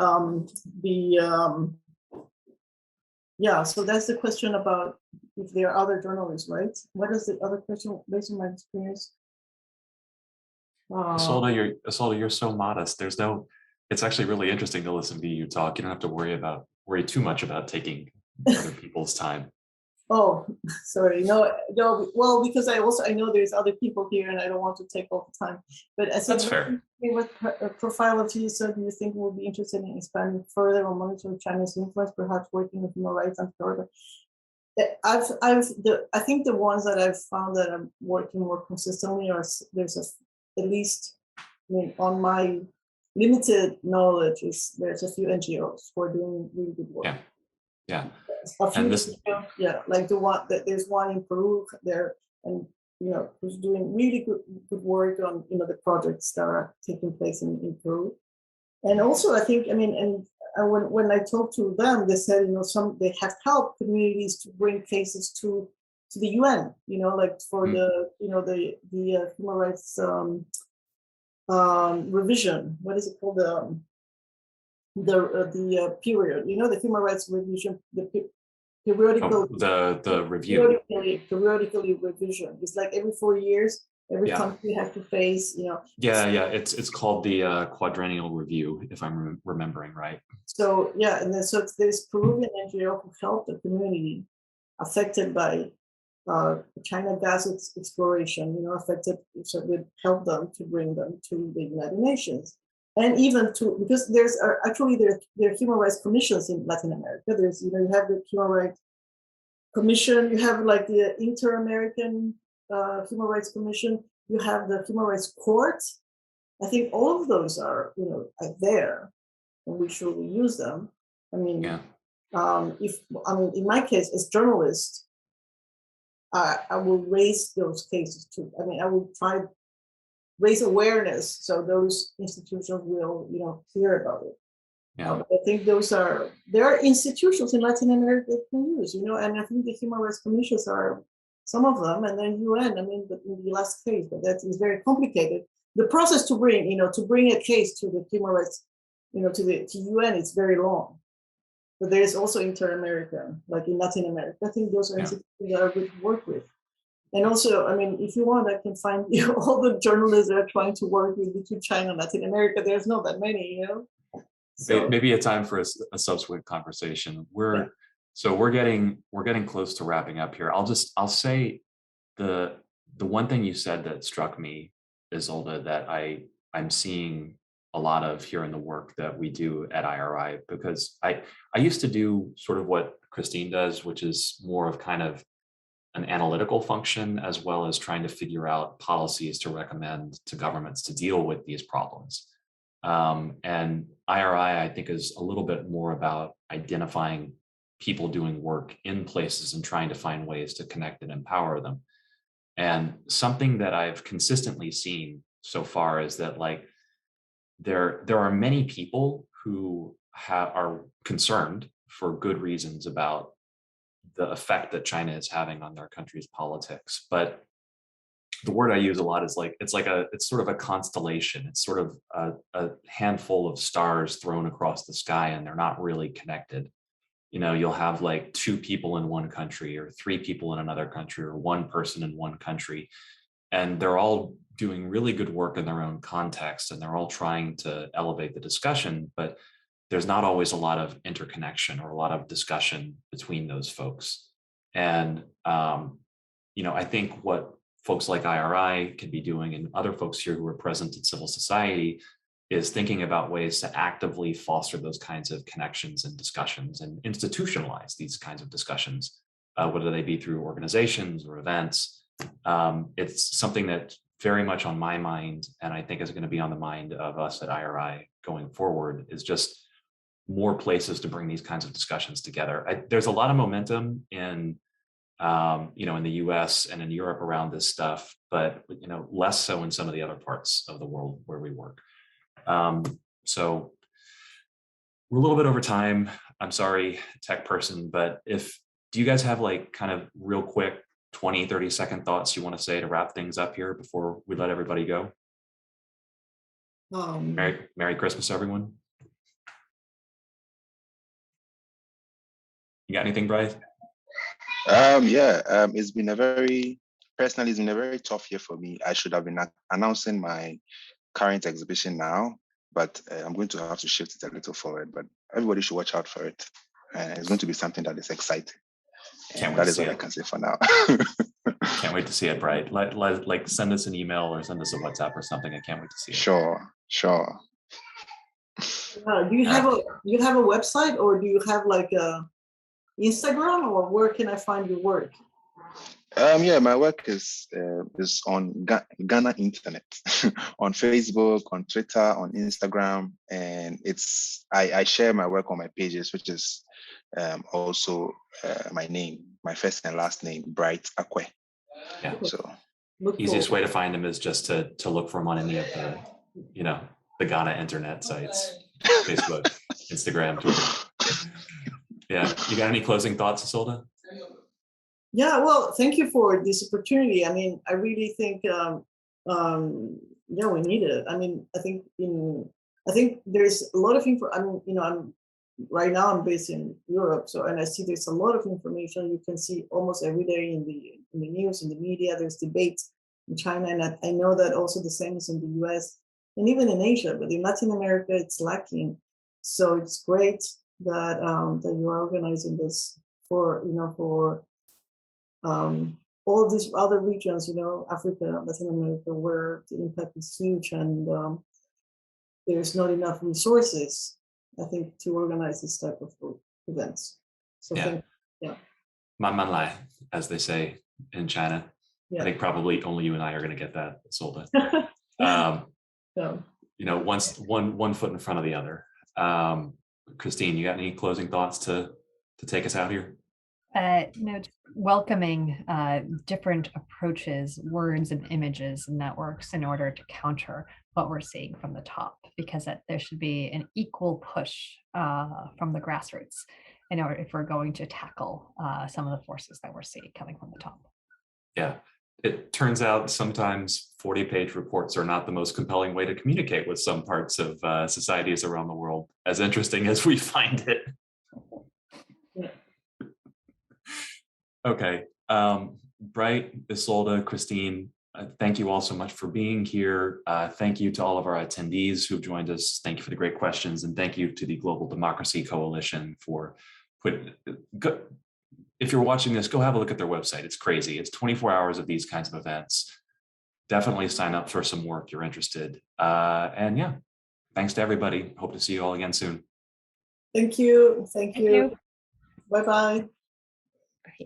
yeah, so that's the question about if there are other journalists, right? What is the other question based on my experience? Isolde, you're so modest. It's actually really interesting to listen to you talk. You don't have to worry too much about taking other people's time. Oh, sorry. No. Well, because I know there's other people here, and I don't want to take all the time. But I think that's fair. What profile of user do you think will be interested in expanding further or monitoring China's influence, perhaps working with human rights and further? I think the ones that I've found that I'm working more consistently are at least, on my limited knowledge, there's a few NGOs who are doing really good work. Yeah. A few, like the one that there's one in Peru there, and who's doing really good work on the projects that are taking place in Peru. And also, I think, when I talked to them, they said, they have helped communities to bring cases to the UN, like for the human rights revision. What is it called? The period, the human rights revision, the periodical, the review, periodically revision. It's like every 4 years. Every country has to face, It's called the quadrennial review, if I'm remembering right. So and then there's Peruvian NGO who helped the community affected by China gas exploration. So we helped them to bring them to the United Nations, and even because there are human rights commissions in Latin America. There's you have the Human Rights Commission, you have like the Inter-American Human Rights Commission, you have the Human Rights Court. I think all of those are there, and we should use them. In my case as journalist, I will raise those cases too. I will try to raise awareness so those institutions will hear about it. I think there are institutions in Latin America that can use, and I think the Human Rights Commissions are some of them, and then UN. But in the last case, but that is very complicated. The process to bring a case to the human rights, to UN, it's very long. But there is also Inter-American, like in Latin America. I think those are institutions that are good to work with. And also, if you want, I can find all the journalists that are trying to work with between China and Latin America. There's not that many, So, maybe a time for a subsequent conversation. We're getting close to wrapping up here. I'll say the one thing you said that struck me, Isolde, that I'm seeing a lot of here in the work that we do at IRI, because I used to do sort of what Christine does, which is more of kind of an analytical function, as well as trying to figure out policies to recommend to governments to deal with these problems. And IRI, I think, is a little bit more about identifying people doing work in places and trying to find ways to connect and empower them. And something that I've consistently seen so far is that there are many people who are concerned for good reasons about the effect that China is having on their country's politics. But the word I use a lot is it's sort of a constellation. It's sort of a handful of stars thrown across the sky, and they're not really connected. You'll have like 2 people in one country, or 3 people in another country, or 1 person in one country, and they're all doing really good work in their own context, and they're all trying to elevate the discussion, but there's not always a lot of interconnection or a lot of discussion between those folks. And I think what folks like IRI can be doing, and other folks here who are present in civil society, is thinking about ways to actively foster those kinds of connections and discussions and institutionalize these kinds of discussions, whether they be through organizations or events. It's something that's very much on my mind, and I think is going to be on the mind of us at IRI going forward, is just more places to bring these kinds of discussions together. There's a lot of momentum in in the US and in Europe around this stuff, but less so in some of the other parts of the world where we work. So we're a little bit over time. I'm sorry, tech person, but do you guys have like kind of real quick 20, 30-second thoughts you want to say to wrap things up here before we let everybody go? Merry Christmas, everyone. You got anything, Bryce? It's been a very tough year for me. I should have been announcing my current exhibition now, but I'm going to have to shift it a little forward. But everybody should watch out for it. It's going to be something that is exciting. Can't wait that to is see what it. I can say for now. Can't wait to see it, Bright. Like send us an email or send us a WhatsApp or something. I can't wait to see it. Sure. Do you have a website, or do you have like a Instagram, or where can I find your work? My work is on Ghana Internet, on Facebook, on Twitter, on Instagram, and I share my work on my pages, which is also my name, my first and last name, Bright Akwe. Yeah. So easiest way to find him is just to look for him on any of the Ghana internet sites, Facebook, Instagram, Twitter. Yeah. You got any closing thoughts, Isolde? Yeah, well, thank you for this opportunity. I mean, I really think, we need it. I mean, I think there's a lot of info. Right now I'm based in Europe, and I see there's a lot of information you can see almost every day in the news, in the media. There's debate in China, and I know that also the same is in the US and even in Asia, but in Latin America it's lacking. So it's great that that you are organizing this for all these other regions, Africa, Latin America, where the impact is huge, and there's not enough resources, I think, to organize this type of events. So Manmanlai, as they say in China. Yeah. I think probably only you and I are going to get that, Isolde. One foot in front of the other. Christine, you got any closing thoughts to take us out here? Just welcoming different approaches, words and images and networks in order to counter what we're seeing from the top, because there should be an equal push from the grassroots in order if we're going to tackle some of the forces that we're seeing coming from the top. Yeah. It turns out sometimes 40-page reports are not the most compelling way to communicate with some parts of societies around the world, as interesting as we find it. Yeah. Okay. Bright, Isolde, Christine, thank you all so much for being here. Thank you to all of our attendees who've joined us. Thank you for the great questions. And thank you to the Global Democracy Coalition for if you're watching this, go have a look at their website. It's crazy. It's 24 hours of these kinds of events. Definitely sign up for some more if you're interested. And yeah, thanks to everybody. Hope to see you all again soon. Thank you. Thank you. Bye-bye.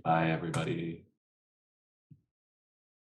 Bye, everybody.